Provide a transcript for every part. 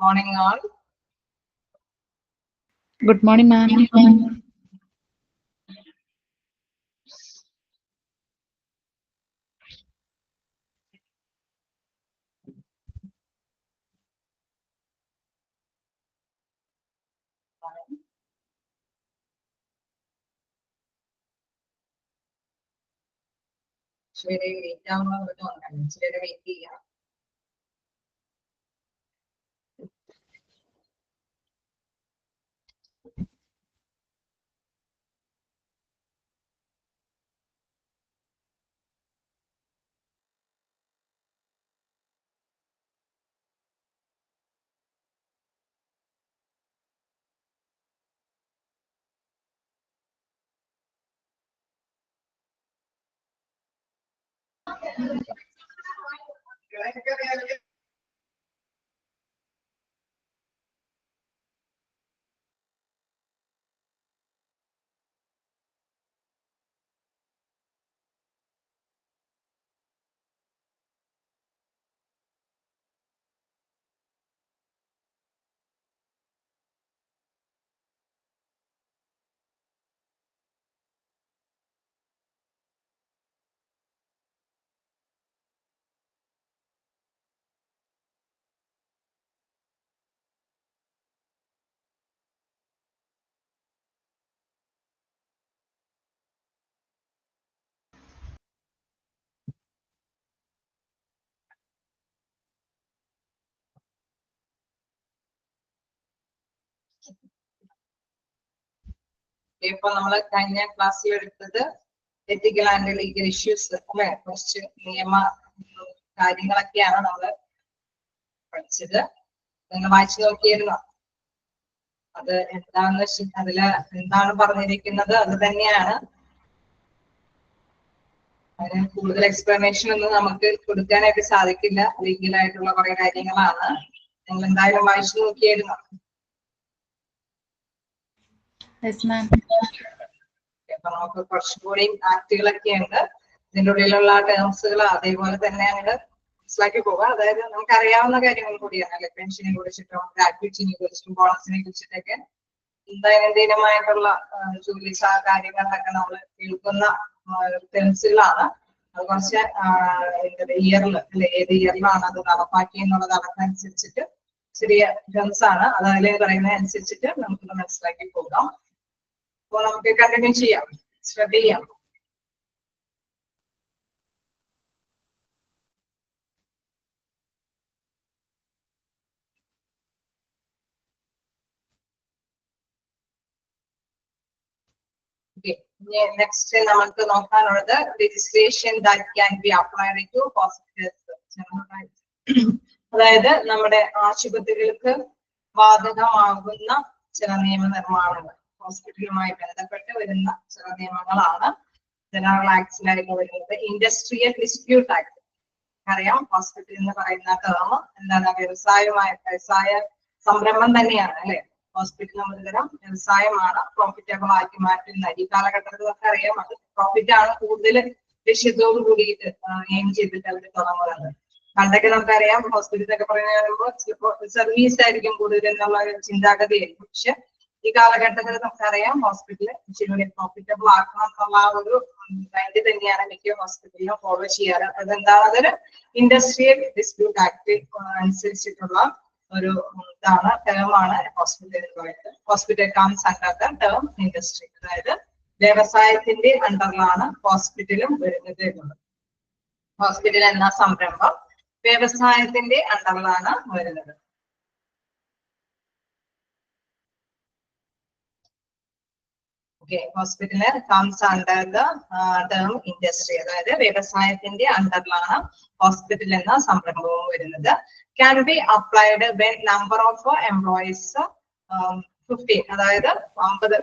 Morning all. Good morning, ma'am. ഇച്ചിരി wait ആവുന്നത് തോന്നണം, ഇച്ചിരി വെയിറ്റ് ചെയ്യാം. ഇപ്പൊ നമ്മള് കഴിഞ്ഞ ക്ലാസ്സിൽ എടുത്തത് എത്തിക്കൽ ആൻഡ് ലീഗൽ ഇഷ്യൂസ് അല്ലെ, കുറച്ച് നിയമ കാര്യങ്ങളൊക്കെയാണ് നമ്മള് പഠിച്ചത്. നിങ്ങൾ വായിച്ചു നോക്കിയിരുന്നോ? അത് എന്താന്ന് അതില് എന്താണ് പറഞ്ഞിരിക്കുന്നത് അത് തന്നെയാണ്. അതിന് കൂടുതൽ എക്സ്പ്ലനേഷൻ ഒന്നും നമുക്ക് കൊടുക്കാനായിട്ട് സാധിക്കില്ല, ലീഗലായിട്ടുള്ള കുറെ കാര്യങ്ങളാണ്. നിങ്ങൾ എന്തായാലും വായിച്ചു നോക്കിയായിരുന്നോ? Yes, ma'am. അപ്പൊ നമുക്ക് കുറച്ചുകൂടി ആക്ടുകളൊക്കെ ഉണ്ട്, ഇതിന്റെ ഉള്ളിലുള്ള ടേംസുകൾ അതേപോലെ തന്നെ അങ്ങോട്ട് മനസ്സിലാക്കി പോകാം. അതായത് നമുക്ക് അറിയാവുന്ന കാര്യങ്ങൾ കൂടിയാണ് അല്ലെ, പെൻഷനെ കുറിച്ചിട്ടോ ഗ്രാറ്റുവിറ്റിനെ കുറിച്ചിട്ടും ബോണസിനെ കുറിച്ചിട്ടൊക്കെ ദൈനംദിനമായിട്ടുള്ള ജോലി കാര്യങ്ങളിലൊക്കെ നമ്മൾ കേൾക്കുന്ന ടേംസുകളാണ്. അത് കുറച്ച് ഇയറിൽ അല്ലെ, ഏത് ഇയറിലാണ് അത് നടപ്പാക്കി എന്നുള്ളത് അതനുസരിച്ചിട്ട് ചെറിയ ടേംസ് ആണ്. അത് അതിൽ പറയുന്നത് അനുസരിച്ചിട്ട് നമുക്കൊന്ന് മനസ്സിലാക്കി പോകാം. അപ്പോൾ നമുക്ക് കണ്ടിന്യൂ ചെയ്യാം, ശ്രദ്ധിക്കാം. നെക്സ്റ്റ് നമുക്ക് നോക്കാനുള്ളത് registration that can be applied to hospitals. അതായത് നമ്മുടെ ആശുപത്രികൾക്ക് ബാധകമാകുന്ന ചില നിയമനിർമ്മാണങ്ങൾ, ഹോസ്പിറ്റലുമായി ബന്ധപ്പെട്ട് വരുന്ന ചില നിയമങ്ങളാണ് ജനറൽ ആക്ട്സിലായിട്ട് വരുന്നത്. ഇൻഡസ്ട്രിയൽ ഡിസ്പ്യൂട്ട് ആക്ട് അറിയാം. ഹോസ്പിറ്റൽ എന്ന് പറയുന്ന ടേം എന്താണ്? വ്യവസായ സംരംഭം തന്നെയാണ് അല്ലെ. ഹോസ്പിറ്റൽ ഒരു തരം വ്യവസായമാണ്, പ്രോഫിറ്റബിൾ ആക്കി മാറ്റുന്ന. ഈ കാലഘട്ടത്തിലൊക്കെ അറിയാം, അത് പ്രോഫിറ്റ് ആണ് കൂടുതൽ ലക്ഷ്യത്തോട് കൂടിയിട്ട് എയിം ചെയ്തിട്ട് അവർ തുടങ്ങുന്നത്. പണ്ടൊക്കെ നമുക്കറിയാം ഹോസ്പിറ്റലൊക്കെ പറയുമ്പോൾ ചിലപ്പോൾ സർവീസ് ആയിരിക്കും കൂടുതൽ എന്നുള്ള ഒരു ചിന്താഗതിയായിരിക്കും. പക്ഷെ ഈ കാലഘട്ടത്തിൽ നമുക്കറിയാം ഹോസ്പിറ്റല് ഇച്ചിരി പ്രോഫിറ്റബിൾ ആക്കണം എന്നുള്ള ആ ഒരു മൈൻഡ് തന്നെയാണ് മിക്ക ഹോസ്പിറ്റലിലും ഫോളോ ചെയ്യാറ്. അതെന്താണ്? അതൊരു ഇൻഡസ്ട്രിയൽ ഡിസ്പ്യൂട്ട് ആക്ട് അനുസരിച്ചിട്ടുള്ള ഒരു ഇതാണ്, ടേമാണ് ഹോസ്പിറ്റൽ എന്ന് പറയുന്നത്. Hospital comes under the term industry, അതായത് വ്യവസായത്തിന്റെ അണ്ടറിലാണ് ഹോസ്പിറ്റലും വരുന്നത് എന്നുള്ളത്. ഹോസ്പിറ്റൽ എന്ന സംരംഭം വ്യവസായത്തിന്റെ അണ്ടറിലാണ് വരുന്നത്. Hospital comes under the term industry, അതായത് വ്യവസായത്തിന്റെ അണ്ടറിലാണ് ഹോസ്പിറ്റൽ എന്ന സംരംഭവും വരുന്നത്. Can be applied when number of employees 15, അതായത് 50.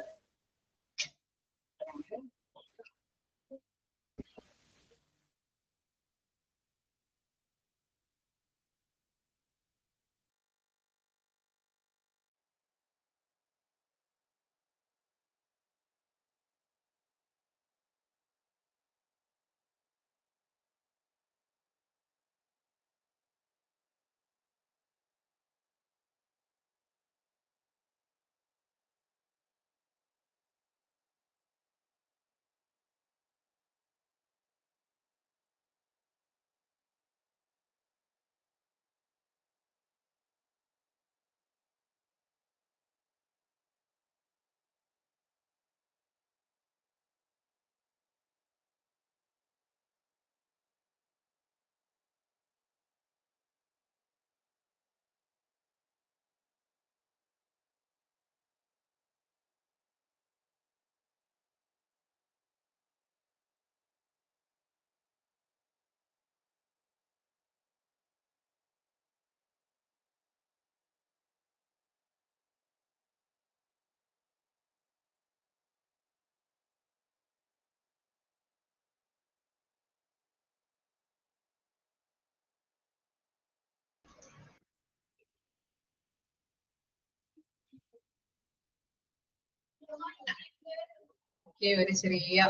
ഒരു ചെറിയ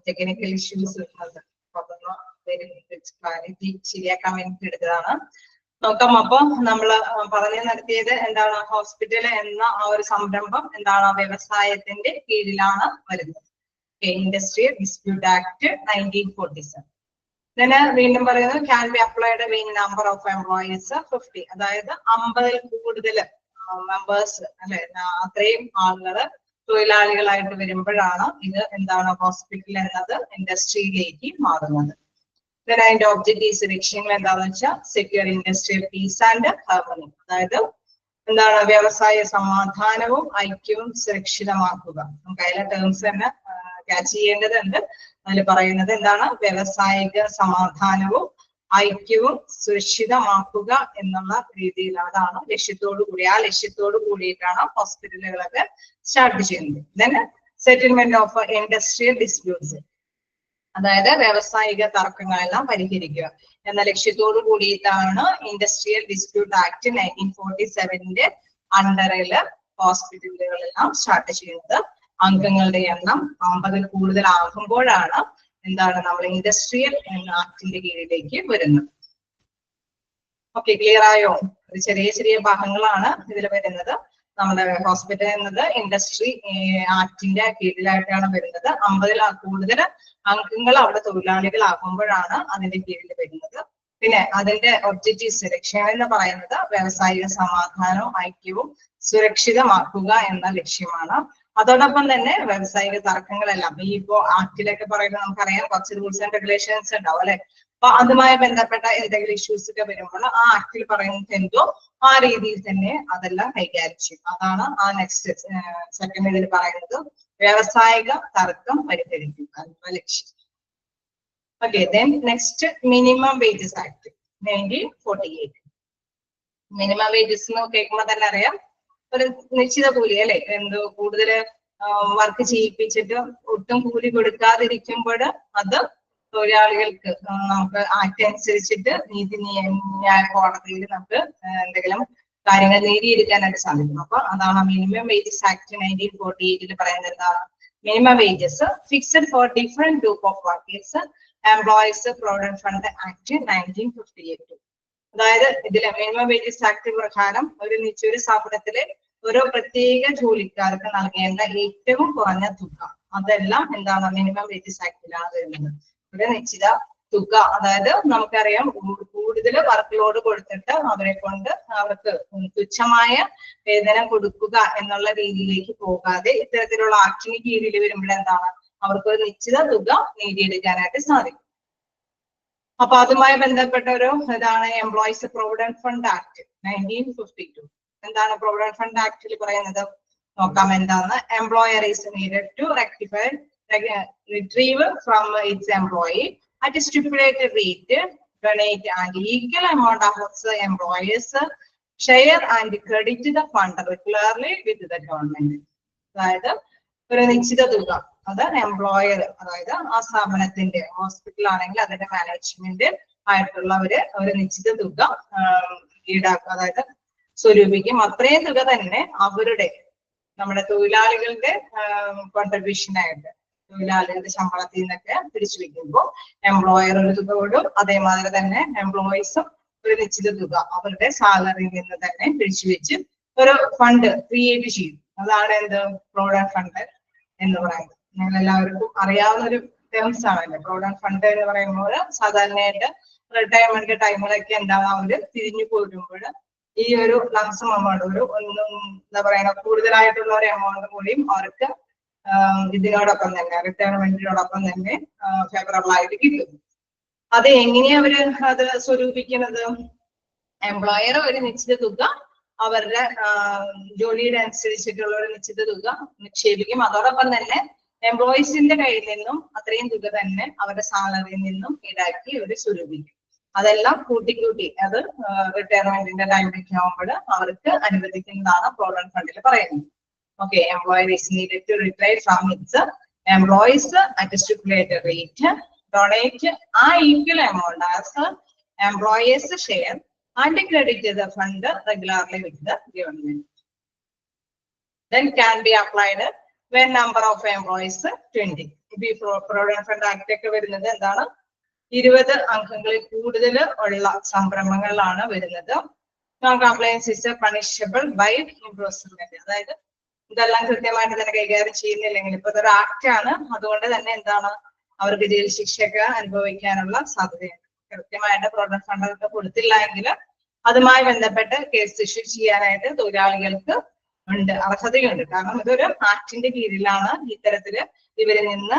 ടെക്നിക്കൽ ഇഷ്യൂസ് വരുന്നത്. അതൊന്ന് ക്ലാരിറ്റി ശരിയാക്കാൻ വേണ്ടി എടുത്തതാണ്. നോക്കാം. അപ്പൊ നമ്മൾ പറഞ്ഞു നടത്തിയത് എന്താണ്, ഹോസ്പിറ്റൽ എന്ന ആ ഒരു സംരംഭം എന്താണ്, വ്യവസായത്തിന്റെ കീഴിലാണ് വരുന്നത്. Industrial dispute act 1947. ഇതിന് വീണ്ടും പറയുന്നത് can be applied when number of employees 50, അതായത് 50-ൽ കൂടുതൽ മെമ്പേഴ്സ് അല്ലെ, അത്രയും ആളുകൾ തൊഴിലാളികളായിട്ട് വരുമ്പോഴാണ് ഇത് എന്താണ്, ഹോസ്പിറ്റൽ എന്നത് ഇൻഡസ്ട്രിയിലേക്ക് മാറുന്നത്. അതിന്റെ ഒബ്ജക്റ്റീവ്സ്, ലക്ഷ്യങ്ങൾ എന്താണെന്ന് വെച്ചാൽ secure industrial piece and harmony, അതായത് എന്താണ്, വ്യവസായ സമാധാനവും ഐക്യവും സുരക്ഷിതമാക്കുക. നമുക്ക് അതിലെ ടേംസ് തന്നെ ക്യാച്ച് ചെയ്യേണ്ടതുണ്ട്. അതിൽ പറയുന്നത് എന്താണ്, വ്യവസായിക സമാധാനവും ഐക്യവും സുരക്ഷിതമാക്കുക എന്നുള്ള രീതിയിൽ, അതാണ് ലക്ഷ്യത്തോടു കൂടി, ആ ലക്ഷ്യത്തോടു കൂടിയിട്ടാണ് ഹോസ്പിറ്റലുകളൊക്കെ സ്റ്റാർട്ട് ചെയ്യുന്നത്. Then settlement of industrial disputes, അതായത് വ്യവസായിക തർക്കങ്ങളെല്ലാം പരിഹരിക്കുക എന്ന ലക്ഷ്യത്തോടു കൂടിയിട്ടാണ് ഇൻഡസ്ട്രിയൽ ഡിസ്പ്യൂട്ട് ആക്ട് 1947 അണ്ടറില് ഹോസ്പിറ്റലുകളെല്ലാം സ്റ്റാർട്ട് ചെയ്യുന്നത്. അംഗങ്ങളുടെ എണ്ണം 50-ൽ കൂടുതലാകുമ്പോഴാണ് എന്താണ്, നമ്മൾ ഇൻഡസ്ട്രിയൽ എന്ന ആക്ടിന്റെ കീഴിലേക്ക് വരുന്നത്. ഓക്കെ, ക്ലിയർ ആയോ? ഒരു ചെറിയ ചെറിയ ഭാഗങ്ങളാണ് ഇതിൽ വരുന്നത്. നമ്മുടെ ഹോസ്പിറ്റൽ എന്നത് ഇൻഡസ്ട്രി ആക്ടിന്റെ കീഴിലായിട്ടാണ് വരുന്നത്. 50-ൽ കൂടുതൽ അംഗങ്ങൾ അവിടെ തൊഴിലാളികളാകുമ്പോഴാണ് അതിന്റെ കീഴിൽ വരുന്നത്. പിന്നെ അതിന്റെ ഒബ്ജക്റ്റീവ്സ്, ലക്ഷ്യങ്ങൾ എന്ന് പറയുന്നത് വ്യവസായിക സമാധാനവും ഐക്യവും സുരക്ഷിതമാക്കുക എന്ന ലക്ഷ്യമാണ്. അതോടൊപ്പം തന്നെ വ്യവസായിക തർക്കങ്ങളെല്ലാം ഈ ഇപ്പോ ആക്ടിലൊക്കെ പറയുമ്പോൾ നമുക്കറിയാം കുറച്ച് റൂൾസ് ആൻഡ് റെഗുലേഷൻസ് ഉണ്ടാവും അല്ലെ. അപ്പൊ അതുമായി ബന്ധപ്പെട്ട എന്തെങ്കിലും ഇഷ്യൂസ് ഒക്കെ വരുമ്പോൾ ആ ആക്ടിൽ പറയുന്നത് എന്തോ ആ രീതിയിൽ തന്നെ അതെല്ലാം കൈകാര്യം ചെയ്യും. അതാണ് ആ നെക്സ്റ്റ് സെക്കൻഡ് ഇതിൽ പറയുന്നത്, വ്യവസായിക തർക്കം പരിഹരിക്കുക എന്ന ലക്ഷ്യം. Okay, then next minimum wages act 1948. Minimum wages എന്ന് കേൾക്കുമ്പോൾ തന്നെ അറിയാം, ഒരു നിശ്ചിത കൂലി അല്ലെ, എന്തോ കൂടുതൽ വർക്ക് ചെയ്യിപ്പിച്ചിട്ട് ഒട്ടും കൂലി കൊടുക്കാതിരിക്കുമ്പോൾ അത് തൊഴിലാളികൾക്ക് നമുക്ക് ആക്ട് അനുസരിച്ചിട്ട് നീതിന്യായ കോടതിയിൽ നമുക്ക് എന്തെങ്കിലും കാര്യങ്ങൾ നേടിയെടുക്കാനായിട്ട് സാധിക്കും. അപ്പൊ അതാണ് മിനിമം വേജസ് ആക്ട് 1948 പറയുന്നത്. എന്താണ്, minimum wages fixed for different group of workers, employees, provident fund act 1958. അതായത് ഇതിലെ മിനിമം വേജസ് ആക്ട് പ്രകാരം ഒരു സ്ഥാപനത്തിലെ ഓരോ പ്രത്യേക ജോലിക്കാർക്ക് നൽകേണ്ട ഏറ്റവും കുറഞ്ഞ തുക, അതെല്ലാം എന്താണ്, മിനിമം വേജസ് ആക്ടിലാണ് വരുന്നത്. ഒരു നിശ്ചിത തുക, അതായത് നമുക്കറിയാം കൂടുതൽ വർക്ക് ലോഡ് കൊടുത്തിട്ട് അവരെ കൊണ്ട് അവർക്ക് തുച്ഛമായ വേതനം കൊടുക്കുക എന്നുള്ള രീതിയിലേക്ക് പോകാതെ ഇത്തരത്തിലുള്ള ആക്ടിന് കീഴിൽ വരുമ്പോൾ എന്താണ്, അവർക്ക് ഒരു നിശ്ചിത തുക നേടിയെടുക്കാനായിട്ട് സാധിക്കും. അപ്പൊ അതുമായി ബന്ധപ്പെട്ട ഒരു ഇതാണ് എംപ്ലോയീസ് പ്രൊവിഡന്റ് ഫണ്ട് ആക്ട് 1952. എന്താണ് പ്രൊവിഡന്റ് ഫണ്ട് ആക്ടിൽ പറയുന്നത് നോക്കാം. എന്താണ്, employer is needed to retrieve from its employee at a stipulated rate, donate an equal amount of employees share and credit the fund regularly with the government. അതായത് ഒരു നിശ്ചിത തുക, അത് employer, അതായത് ആ സ്ഥാപനത്തിന്റെ ഹോസ്പിറ്റൽ ആണെങ്കിൽ അതിന്റെ മാനേജ്മെന്റ് ആയിട്ടുള്ളവര് ഒരു നിശ്ചിത തുക ഈടാക്കും, അതായത് സ്വരൂപിക്കും. അത്രയും തുക തന്നെ അവരുടെ നമ്മുടെ തൊഴിലാളികളുടെ കോൺട്രിബ്യൂഷൻ ആയിട്ട് തൊഴിലാളികളുടെ ശമ്പളത്തിൽ നിന്നൊക്കെ പിടിച്ചു വെക്കുമ്പോൾ എംപ്ലോയർ ഒരു തുക കൊടുക്കും. അതേമാതിരി തന്നെ എംപ്ലോയീസും ഒരു നിശ്ചിത തുക അവരുടെ സാലറിയിൽ നിന്ന് തന്നെ പിടിച്ചു വെച്ച് ഒരു ഫണ്ട് ക്രിയേറ്റ് ചെയ്യും. അതാണ് എന്ത്, പ്രൊവിഡന്റ് ഫണ്ട് എന്ന് പറയുന്നത്. നിങ്ങൾ എല്ലാവർക്കും അറിയാവുന്ന ഒരു ടേംസ് ആണല്ലോ. പ്രൊവിഡന്റ് ഫണ്ട് എന്ന് പറയുമ്പോൾ സാധാരണയായിട്ട് റിട്ടയർമെന്റ് ടൈമിലൊക്കെ എന്താണ്, അവര് തിരിഞ്ഞു പോരുമ്പോൾ ഈ ഒരു ലംസം എമൗണ്ട്, ഒരു എന്താ പറയുക കൂടുതലായിട്ടുള്ള ഒരു എമൗണ്ട് കൂടിയും അവർക്ക് ഇതിനോടൊപ്പം തന്നെ റിട്ടയർമെന്റിനോടൊപ്പം തന്നെ ഫേവറബിൾ ആയിട്ട് കിട്ടും. അത് എങ്ങനെയാ അവര് അത് സ്വരൂപിക്കുന്നത്? എംപ്ലോയർ ഒരു നിശ്ചിത തുക അവരുടെ ജോലിയുടെ അനുസരിച്ചിട്ടുള്ള ഒരു നിശ്ചിത തുക നിക്ഷേപിക്കും. അതോടൊപ്പം തന്നെ എംപ്ലോയീസിന്റെ കയ്യിൽ നിന്നും അത്രയും തുക തന്നെ അവരുടെ സാലറിയിൽ നിന്നും ഈടാക്കി അവർ സ്വരൂപിക്കും. അതെല്ലാം കൂട്ടിക്കൂട്ടി അത് റിട്ടയർമെന്റിന്റെ ടൈമിലേക്ക് ആവുമ്പോൾ അവർക്ക് അനുവദിക്കുന്നതാണ് പ്രൊവിഡന്റ് ഫണ്ടിൽ പറയുന്നത്. Okay, employer is needed to retire from its employees at a stipulated rate, donate an equal amount as employees share and credit the fund regularly with the government. Then can be applied when number of employees 20. ഈ provident fund act ഒക്കെ വരുന്നത് എന്താണ്? 20 അംഗങ്ങളിൽ കൂടുതൽ ഉള്ള സംരംഭങ്ങളിലാണ് വരുന്നത്. Non compliance is punishable by improvement. അതായത് ഇതെല്ലാം കൃത്യമായിട്ട് തന്നെ കൈകാര്യം ചെയ്യുന്നില്ലെങ്കിൽ, ഇപ്പൊ ഇതൊരു ആക്ട് ആണ്, അതുകൊണ്ട് തന്നെ എന്താണ് അവർക്ക് ജയിൽ ശിക്ഷയൊക്കെ അനുഭവിക്കാനുള്ള സാധ്യതയുണ്ട്. കൃത്യമായിട്ട് പ്രൊവിഡന്റ് ഫണ്ട് ഒക്കെ കൊടുത്തില്ല എങ്കിൽ അതുമായി ബന്ധപ്പെട്ട് കേസ് ഇഷ്യൂ ചെയ്യാനായിട്ട് തൊഴിലാളികൾക്ക് ഉണ്ട്, അർഹതയുണ്ട്. കാരണം ഇതൊരു ആക്ടിന്റെ കീഴിലാണ് ഇത്തരത്തില് ഇവരിൽ നിന്ന്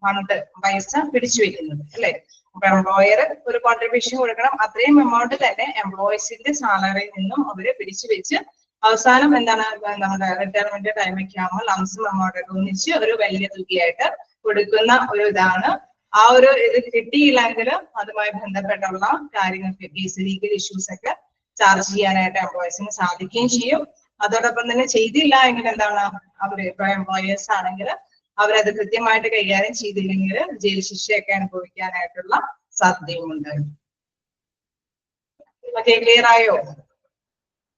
ഫണ്ട് പൈസ പിടിച്ചു വെക്കുന്നത്, അല്ലെ? അപ്പൊ എംപ്ലോയർ ഒരു കോൺട്രിബ്യൂഷൻ കൊടുക്കണം, അത്രയും എമൗണ്ട് തന്നെ എംപ്ലോയീസിന്റെ സാലറിയിൽ നിന്നും അവര് പിടിച്ചു വെച്ച് അവസാനം എന്താണ് നമ്മുടെ റിട്ടയർമെന്റ് ടൈമൊക്കെ ആകുമ്പോൾ ലംസം എമൗണ്ട് ഒക്കെ ഒന്നിച്ച് ഒരു വലിയ തുകയായിട്ട് കൊടുക്കുന്ന ഒരു ഇതാണ്. ആ ഒരു ഇത് കിട്ടിയില്ലെങ്കിൽ അതുമായി ബന്ധപ്പെട്ടുള്ള കാര്യങ്ങൾക്ക് ലീഗൽ ഇഷ്യൂസ് ഒക്കെ ചാർജ് ചെയ്യാനായിട്ട് എംപ്ലോയീസിന് സാധിക്കുകയും ചെയ്യും. അതോടൊപ്പം തന്നെ ചെയ്തില്ല എങ്കിൽ എന്താണ് അവര് ഇപ്പൊ എംപ്ലോയേഴ്സ് ആണെങ്കിൽ അവരത് കൃത്യമായിട്ട് കൈകാര്യം ചെയ്തില്ലെങ്കിൽ ജയിൽ ശിക്ഷയൊക്കെ അനുഭവിക്കാനായിട്ടുള്ള സാധ്യതയുമുണ്ട്. ഓക്കെ, ക്ലിയർ ആയോ?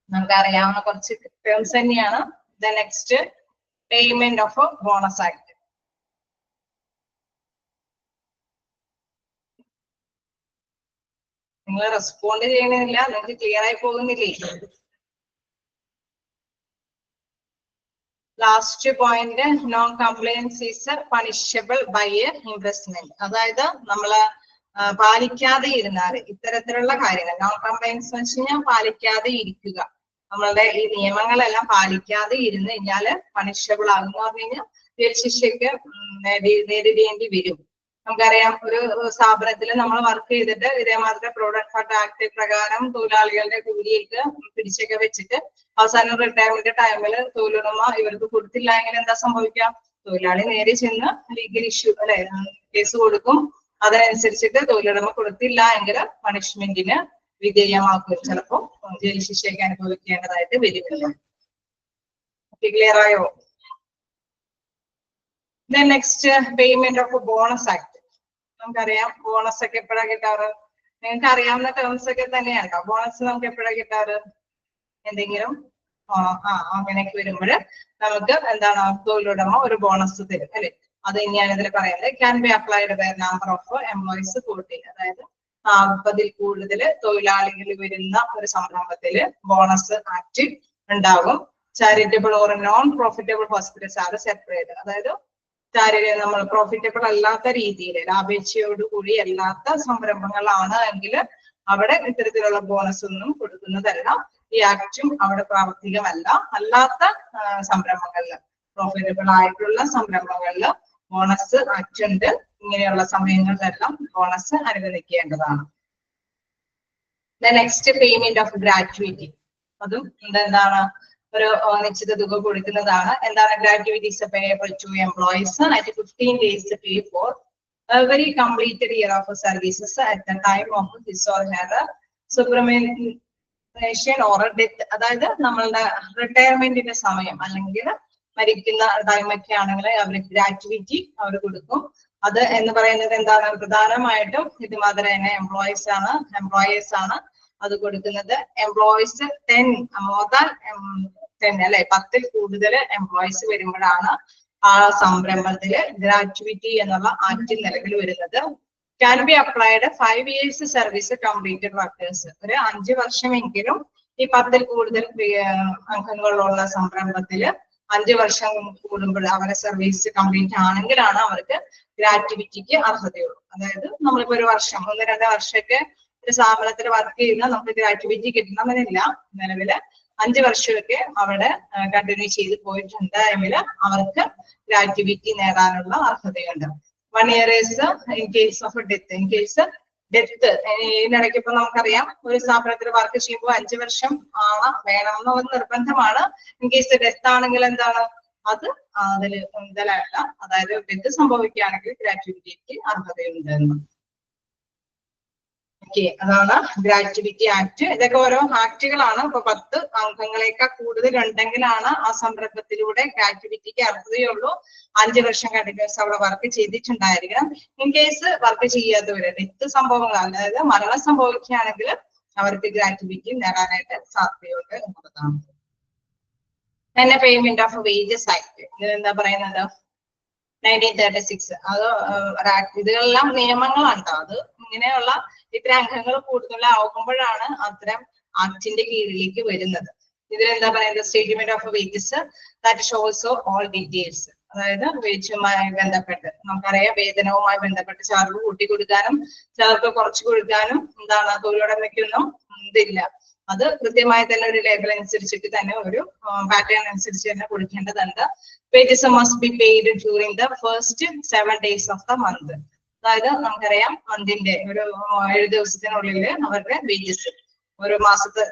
നമുക്ക് അറിയാവുന്ന കുറച്ച് ടേംസ് തന്നെയാണ്. The next payment of bonus act. നിങ്ങൾ റെസ്പോണ്ട് ചെയ്യണമെന്നില്ല, നിങ്ങൾക്ക് ക്ലിയർ ആയി പോകുന്നില്ലേ? Last point, non compliance is punishable by imprisonment. അതായത് നമ്മള് പാലിക്കാതെ ഇരുന്നാൽ ഇത്തരത്തിലുള്ള കാര്യങ്ങൾ, നോൺ കംപ്ലയൻസ് എന്ന് വെച്ച് കഴിഞ്ഞാൽ പാലിക്കാതെ ഇരിക്കുക, നമ്മളുടെ ഈ നിയമങ്ങളെല്ലാം പാലിക്കാതെ ഇരുന്ന് കഴിഞ്ഞാല് പണിഷബിൾ ആകുന്ന പറഞ്ഞു കഴിഞ്ഞാൽ ജയിൽ ശിക്ഷയ്ക്ക് നേരിടേണ്ടി വരും. നമുക്കറിയാം, ഒരു സ്ഥാപനത്തിൽ നമ്മൾ വർക്ക് ചെയ്തിട്ട് ഇതേമാതിരി പ്രൊവിഡന്റ് ഫണ്ട് ആക്ട് പ്രകാരം തൊഴിലാളികളുടെ കൂലിയൊക്കെ പിടിച്ചൊക്കെ വെച്ചിട്ട് അവസാനം റിട്ടയർമെന്റ് ടൈമിൽ തൊഴിലുടമ ഇവർക്ക് കൊടുത്തില്ല എങ്കിൽ എന്താ സംഭവിക്കാം? തൊഴിലാളി നേരെ ചെന്ന് ലീഗൽ ഇഷ്യൂ അല്ലെ കേസ് കൊടുക്കും. അതിനനുസരിച്ചിട്ട് തൊഴിലുടമ കൊടുത്തില്ല എങ്കിൽ പണിഷ്മെന്റിന് വിധേയമാക്കും, ചിലപ്പോൾ ജയിൽ ശിക്ഷയൊക്കെ അനുഭവിക്കേണ്ടതായിട്ട് വരുമല്ലോ. ക്ലിയർ ആയോ? Next, payment of bonus act. നമുക്കറിയാം ബോണസ് ഒക്കെ എപ്പോഴാണ് കിട്ടാറ്? നിങ്ങൾക്ക് അറിയാവുന്ന ടേംസ് ഒക്കെ തന്നെയാണ് കേട്ടോ. ബോണസ് നമുക്ക് എപ്പോഴാണ് കിട്ടാറ്? എന്തെങ്കിലും അങ്ങനെയൊക്കെ വരുമ്പോൾ നമുക്ക് എന്താണ് തൊഴിലുടമ ഒരു ബോണസ് തരും, അല്ലെ? അത് തന്നെയാണ് ഇതിൽ പറയുന്നത്. Can be applied by number of employees 40. അതായത് 40 കൂടുതൽ തൊഴിലാളികൾ വരുന്ന ഒരു സംരംഭത്തില് ബോണസ് ആക്ട് ഉണ്ടാകും. Charitable or non profitable hospitals are separate. അതായത് നമ്മൾ പ്രോഫിറ്റബിൾ അല്ലാത്ത രീതിയിൽ ലാഭേച്ഛയോടുകൂടി അല്ലാത്ത സംരംഭങ്ങളാണ് എങ്കിൽ അവിടെ ഇത്തരത്തിലുള്ള ബോണസ് ഒന്നും കൊടുക്കുന്നതല്ല. ഈ ആക്ടും അവിടെ പ്രാവർത്തികമല്ല. അല്ലാത്ത സംരംഭങ്ങളിൽ, പ്രോഫിറ്റബിൾ ആയിട്ടുള്ള സംരംഭങ്ങളിൽ ബോണസ് ആക്ട് ഉണ്ട്. ഇങ്ങനെയുള്ള സമയങ്ങളിലെല്ലാം ബോണസ് അനുവദിക്കേണ്ടതാണ്. Next, payment of gratuity. അതും എന്താണ് ഒരു നിശ്ചിത തുക കൊടുക്കുന്നതാണ്. എന്താണ് gratuities payable to employees at 15 days pay for every completed year of services at the time of his or her superannuation or death. അതായത് നമ്മളുടെ റിട്ടയർമെന്റിന്റെ സമയം അല്ലെങ്കിൽ മരിക്കുന്ന ടൈമൊക്കെ ആണെങ്കിൽ അവർ ഗ്രാറ്റുവിറ്റി അവർ കൊടുക്കും. അത് എന്ന് പറയുന്നത് എന്താണ്? പ്രധാനമായിട്ടും ഇതുമാതിരി തന്നെ എംപ്ലോയേഴ്സ് ആണ് അത് കൊടുക്കുന്നത്. എംപ്ലോയീസ് 10 more than 10 അല്ലെ 10-ൽ കൂടുതൽ എംപ്ലോയീസ് വരുമ്പോഴാണ് ആ സംരംഭത്തില് ഗ്രാറ്റുവിറ്റി എന്നുള്ള ആക്ട് നിലവിൽ വരുന്നത്. Can be applied 5 years service completed workers. ഒരു 5 വർഷമെങ്കിലും ഈ 10-ൽ കൂടുതൽ അംഗങ്ങളുള്ള സംരംഭത്തില് 5 വർഷം കൂടുമ്പോൾ അവരുടെ സർവീസ് കംപ്ലീറ്റ് ആണെങ്കിലാണ് അവർക്ക് ഗ്രാറ്റുവിറ്റിക്ക് അർഹതയുള്ളൂ. അതായത് നമ്മളിപ്പോ ഒരു വർഷം 1-2 വർഷമൊക്കെ ഒരു സ്ഥാപനത്തിൽ വർക്ക് ചെയ്യുന്ന നമുക്ക് ഗ്രാറ്റുവിറ്റി കിട്ടണമെന്നില്ല. നിലവില് 5 വർഷമൊക്കെ അവിടെ കണ്ടിന്യൂ ചെയ്ത് പോയിട്ടുണ്ട് എങ്കിൽ അവർക്ക് ഗ്രാറ്റുവിറ്റി നേടാനുള്ള അർഹതയുണ്ട്. 1 year is in case of death. In case death ഇതിനിടയ്ക്ക് ഇപ്പൊ നമുക്കറിയാം ഒരു സ്ഥാപനത്തിൽ വർക്ക് ചെയ്യുമ്പോൾ 5 വർഷം വേണമെന്ന് ഒരു നിർബന്ധമാണ്. ഇൻ കേസ് ഡെത്ത് ആണെങ്കിൽ എന്താണ് അത് അതിൽ മുതലല്ല. അതായത് ഡെത്ത് സംഭവിക്കുകയാണെങ്കിൽ ഗ്രാറ്റുവിറ്റിക്ക് അർഹതയുണ്ട്. ഓക്കെ, അതാണ് ഗ്രാറ്റുവിറ്റി ആക്ട്. ഇതൊക്കെ ഓരോ ആക്ടുകളാണ്. ഇപ്പൊ 10 അംഗങ്ങളേക്കാൾ കൂടുതൽ ഉണ്ടെങ്കിലാണ് ആ സംരംഭത്തിലൂടെ ഗ്രാറ്റുവിറ്റിക്ക് അർഹതയുള്ളൂ. 5 വർഷം കണ്ടിന്യൂസ് അവിടെ വർക്ക് ചെയ്തിട്ടുണ്ടായിരിക്കണം. ഇൻ കേസ് വർക്ക് ചെയ്യാത്തവര് ഡെത്ത് സംഭവങ്ങൾ, അതായത് മരണം സംഭവിക്കുകയാണെങ്കിൽ അവർക്ക് ഗ്രാറ്റുവിറ്റി നേടാനായിട്ട് സാധ്യതയുണ്ട് എന്നുള്ളതാണ്. തന്നെ പേയ്മെന്റ് ഓഫ് വേജസ് ആക്ട് എന്താ പറയുന്നത് 1936. അത് ഇതെല്ലാം നിയമങ്ങളാണ് ട്ടോ. അത് ഇങ്ങനെയുള്ള ഇത്തരം അംഗങ്ങൾ കൂടുതലാവുമ്പോഴാണ് അത്തരം ആക്ടിന്റെ കീഴിലേക്ക് വരുന്നത്. ഇതിലെന്താ പറയുന്നത് statement of wages that shows all details. അതായത് വേജുമായി ബന്ധപ്പെട്ട് നമുക്കറിയാം വേതനവുമായി ബന്ധപ്പെട്ട് ചിലർക്ക് കൂട്ടി കൊടുക്കാനും ചിലർക്ക് കുറച്ച് കൊടുക്കാനും എന്താണ് തൊഴിലുടമയ്ക്കൊന്നും ഇതില്ല. അത് കൃത്യമായി തന്നെ ഒരു ലേബൽ അനുസരിച്ചിട്ട് തന്നെ ഒരു പാറ്റേൺ അനുസരിച്ച് തന്നെ കൊടുക്കേണ്ടതുണ്ട്. Wages must be paid during the first 7 days of the month. അതായത് നമുക്കറിയാം മന്തിന്റെ ഒരു 7 ദിവസത്തിനുള്ളിൽ അവരുടെ വേജസ് ഒരു മാസത്തെ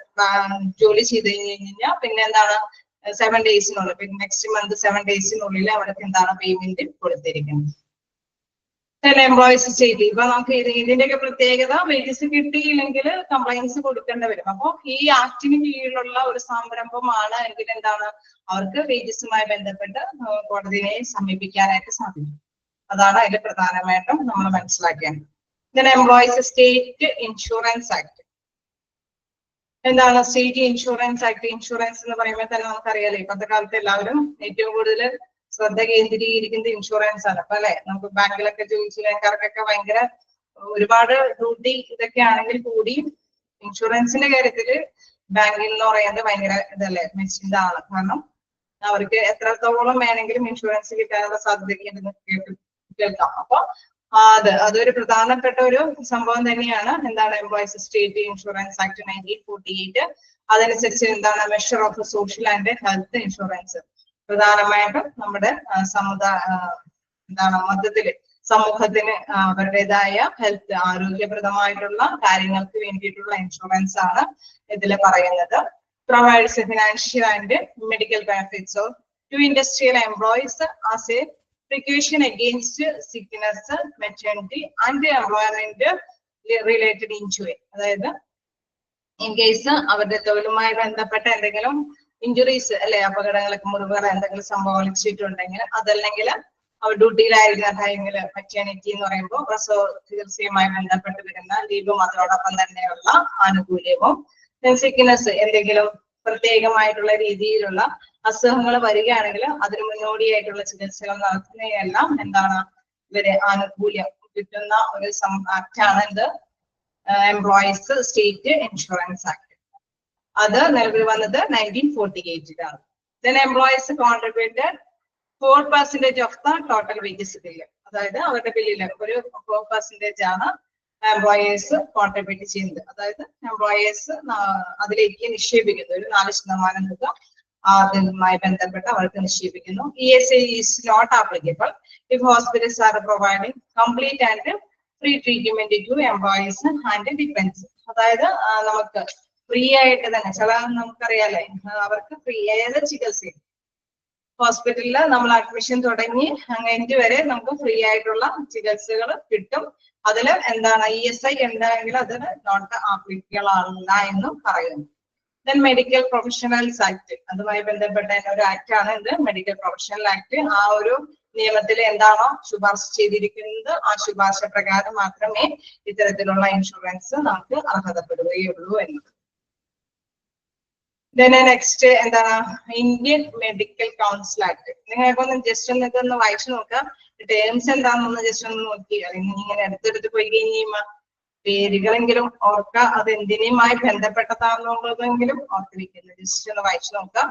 ജോലി ചെയ്ത് കഴിഞ്ഞാൽ പിന്നെ എന്താണ് 7 daysനുള്ളിൽ പിന്നെ നെക്സ്റ്റ് മന്ത് 7 daysനുള്ളിൽ അവർക്ക് എന്താണ് പേയ്മെന്റ് കൊടുത്തിരിക്കുന്നത്. എംപ്ലോയീസ് സ്റ്റേറ്റ് ഇപ്പൊ നമുക്ക് ഇതിന്റെയൊക്കെ പ്രത്യേകത വേജസ് കിട്ടിയില്ലെങ്കിൽ കംപ്ലൈൻസ് കൊടുക്കേണ്ടി വരും. അപ്പൊ ഈ ആക്ടിന് കീഴിലുള്ള ഒരു സംരംഭമാണ് എങ്കിൽ എന്താണ് അവർക്ക് വേജസുമായി ബന്ധപ്പെട്ട് കോടതിയെ സമീപിക്കാനായിട്ട് സാധിക്കും. അതാണ് അതിൽ പ്രധാനമായിട്ടും നമ്മൾ മനസ്സിലാക്കേണ്ടത്. ഇതിന് എംപ്ലോയീസ് സ്റ്റേറ്റ് ഇൻഷുറൻസ് ആക്ട്. എന്താണ് സ്റ്റേറ്റ് ഇൻഷുറൻസ് ആക്ട്? ഇൻഷുറൻസ് എന്ന് പറയുമ്പോൾ തന്നെ നമുക്കറിയാലോ ഇപ്പോഴത്തെ കാലത്ത് എല്ലാവരും ഏറ്റവും കൂടുതൽ ശ്രദ്ധ കേന്ദ്രീകരിക്കുന്നത് ഇൻഷുറൻസ് ആണ്. അപ്പൊ അല്ലെ നമുക്ക് ബാങ്കിലൊക്കെ ജോലിക്കാർക്കൊക്കെ ഭയങ്കര ഒരുപാട് ഡ്യൂട്ടി ഇതൊക്കെ ആണെങ്കിൽ കൂടി ഇൻഷുറൻസിന്റെ കാര്യത്തില് ബാങ്കിൽ എന്ന് പറയുന്നത് ഭയങ്കര ഇതല്ലേ ഇതാണ്. കാരണം അവർക്ക് എത്രത്തോളം വേണമെങ്കിലും ഇൻഷുറൻസ് കിട്ടാനുള്ള സാധ്യത കേൾക്കാം. അപ്പൊ അതൊരു പ്രധാനപ്പെട്ട ഒരു സംഭവം തന്നെയാണ്. എന്താണ് എംപ്ലോയീസ് സ്റ്റേറ്റ് ഇൻഷുറൻസ് ആക്ട് 1948. അതനുസരിച്ച് എന്താണ് measure of social and health insurance. പ്രധാനമായിട്ടും നമ്മുടെ എന്താണ് മൊത്തത്തില് സമൂഹത്തിന് അവരുടേതായ ഹെൽത്ത് ആരോഗ്യപ്രദമായിട്ടുള്ള കാര്യങ്ങൾക്ക് വേണ്ടിയിട്ടുള്ള ഇൻഷുറൻസ് ആണ് ഇതിൽ പറയുന്നത്. Provides financial and medical benefits to industrial employees as a precaution against sickness, maternity and employment related injury. അതായത് ഇൻ കേസ് അവരുടെ തൊഴിലുമായി ബന്ധപ്പെട്ട എന്തെങ്കിലും ഇഞ്ചുറീസ് അല്ലെ അപകടങ്ങളൊക്കെ മുറിവുകൾ എന്തെങ്കിലും സംഭവിച്ചിട്ടുണ്ടെങ്കിൽ അതല്ലെങ്കിൽ അവർ ഡ്യൂട്ടിയിലായിരുന്ന ടൈമിൽ മെറ്റേണിറ്റി എന്ന് പറയുമ്പോൾ പ്രസവ ചികിത്സയുമായി ബന്ധപ്പെട്ട് വരുന്ന ലീവും അതോടൊപ്പം തന്നെയുള്ള ആനുകൂല്യവും സിക്നസ് എന്തെങ്കിലും പ്രത്യേകമായിട്ടുള്ള രീതിയിലുള്ള അസുഖങ്ങൾ വരികയാണെങ്കിൽ അതിന് മുന്നോടിയായിട്ടുള്ള ചികിത്സകൾ നടത്തുന്നതെല്ലാം എന്താണ് ഇവരെ ആനുകൂല്യം കിട്ടുന്ന ഒരു ആക്ടാണ് ഇത് എംപ്ലോയീസ് സ്റ്റേറ്റ് ഇൻഷുറൻസ് ആക്ട്. അത് നിലവിൽ വന്നത് 1948 Then employees contributed 4% of the total wages bill. അതായത് അവരുടെ ബില്ലില് ഒരു 4% ആണ് എംപ്ലോയേഴ്സ് കോൺട്രിബ്യൂട്ട് ചെയ്യുന്നത്. അതായത് എംപ്ലോയേഴ്സ് അതിലേക്ക് നിക്ഷേപിക്കുന്നു ഒരു 4% തുക അതുമായി ബന്ധപ്പെട്ട് അവർക്ക് നിക്ഷേപിക്കുന്നു. ESI is not applicable if hospitals are providing complete and free treatment to employees and dependents. അതായത് നമുക്ക് ഫ്രീ ആയിട്ട് തന്നെ ചില നമുക്കറിയാലേ അവർക്ക് ഫ്രീ ആയത് ചികിത്സ ഹോസ്പിറ്റലിൽ നമ്മൾ അഡ്മിഷൻ തുടങ്ങി അങ്ങനെ വരെ നമുക്ക് ഫ്രീ ആയിട്ടുള്ള ചികിത്സകൾ കിട്ടും. അതില് എന്താണ് ESI ഉണ്ടെങ്കിൽ അതിന് നോട്ട് ആപ്ലിക്കബിൾ അല്ല എന്നും പറയുന്നു. ദെൻ മെഡിക്കൽ പ്രൊഫഷണൽസ് ആക്ട് അതുമായി ബന്ധപ്പെട്ട ഒരു ആക്ട് ആണ് ഇത് മെഡിക്കൽ പ്രൊഫഷണൽ ആക്ട്. ആ ഒരു നിയമത്തിൽ എന്താണോ ശുപാർശ ചെയ്തിരിക്കുന്നത് ആ ശുപാർശ പ്രകാരം മാത്രമേ ഇത്തരത്തിലുള്ള ഇൻഷുറൻസ് നമുക്ക് അർഹതപ്പെടുകയുള്ളൂ എന്നത്. നെക്സ്റ്റ് എന്താണ് ഇന്ത്യൻ മെഡിക്കൽ കൗൺസിൽ ആക്ട്. നിങ്ങൾക്കൊന്ന് ജസ്റ്റ് ഒന്ന് ഇതൊന്ന് വായിച്ചു നോക്കാം. ടേംസ് എന്താണെന്ന് ജസ്റ്റ് ഒന്ന് നോക്കി അല്ലെങ്കിൽ ഇങ്ങനെ അടുത്തെടുത്ത് പോയി കഴിഞ്ഞാൽ പേരുകളെങ്കിലും ഓർക്ക അത് എന്തിനുമായി ബന്ധപ്പെട്ടതാണെന്നുള്ളതെങ്കിലും ഓർത്തിരിക്കുന്നത് ജസ്റ്റ് ഒന്ന് വായിച്ചു നോക്കാം.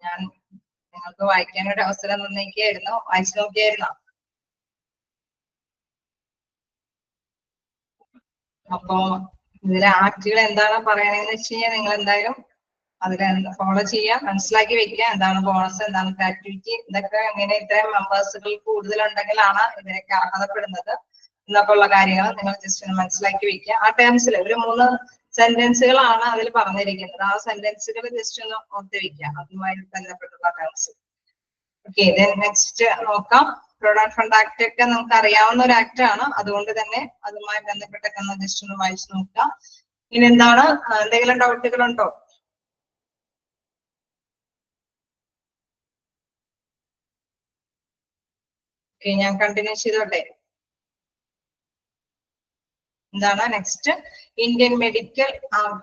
ഞാൻ നിങ്ങൾക്ക് വായിക്കാനൊരു അവസരം തന്നേക്കായിരുന്നു, വായിച്ചു നോക്കിയായിരുന്നോ? അപ്പോ ഇതിലെ ആക്ടുകൾ എന്താണ് പറയണതെന്ന് വെച്ച് കഴിഞ്ഞാൽ നിങ്ങൾ എന്തായാലും അതിൽ ഫോളോ ചെയ്യുക, മനസ്സിലാക്കി വെക്കുക. എന്താണ് ബോണസ്, എന്താണ് ഗ്രാറ്റുവിറ്റി, ഇതൊക്കെ എങ്ങനെ ഇത്രയും മെമ്പേഴ്സുകൾ കൂടുതലുണ്ടെങ്കിലാണ് ഇതിനൊക്കെ അർഹതപ്പെടുന്നത് എന്നൊക്കെ ഉള്ള കാര്യങ്ങൾ നിങ്ങൾ ജസ്റ്റ് ഒന്ന് മനസ്സിലാക്കി വെക്കുക. ആ ടേംസിൽ ഒരു 3 സെന്റൻസുകളാണ് അതിൽ പറഞ്ഞിരിക്കുന്നത്. ആ സെന്റൻസുകൾ ജസ്റ്റ് ഒന്ന് ഓർത്ത് വെക്കുക, അതുമായി ബന്ധപ്പെട്ടുള്ള ടേംസ്. ഓക്കെ, നെക്സ്റ്റ് നോക്കാം. പ്രൊവിഡന്റ് ഫണ്ട് ആക്ട് ഒക്കെ നമുക്ക് അറിയാവുന്ന ഒരു ആക്ട് ആണ്, അതുകൊണ്ട് തന്നെ അതുമായി ബന്ധപ്പെട്ടൊക്കെ ഒന്ന് ജസ്റ്റ് ഒന്ന് വായിച്ചു നോക്കാം. ഇനി എന്താണ്, എന്തെങ്കിലും ഡൗട്ടുകൾ ഉണ്ടോ? ഓക്കെ, ഞാൻ കണ്ടിന്യൂ ചെയ്തോട്ടെ. എന്താണ് next? Indian medical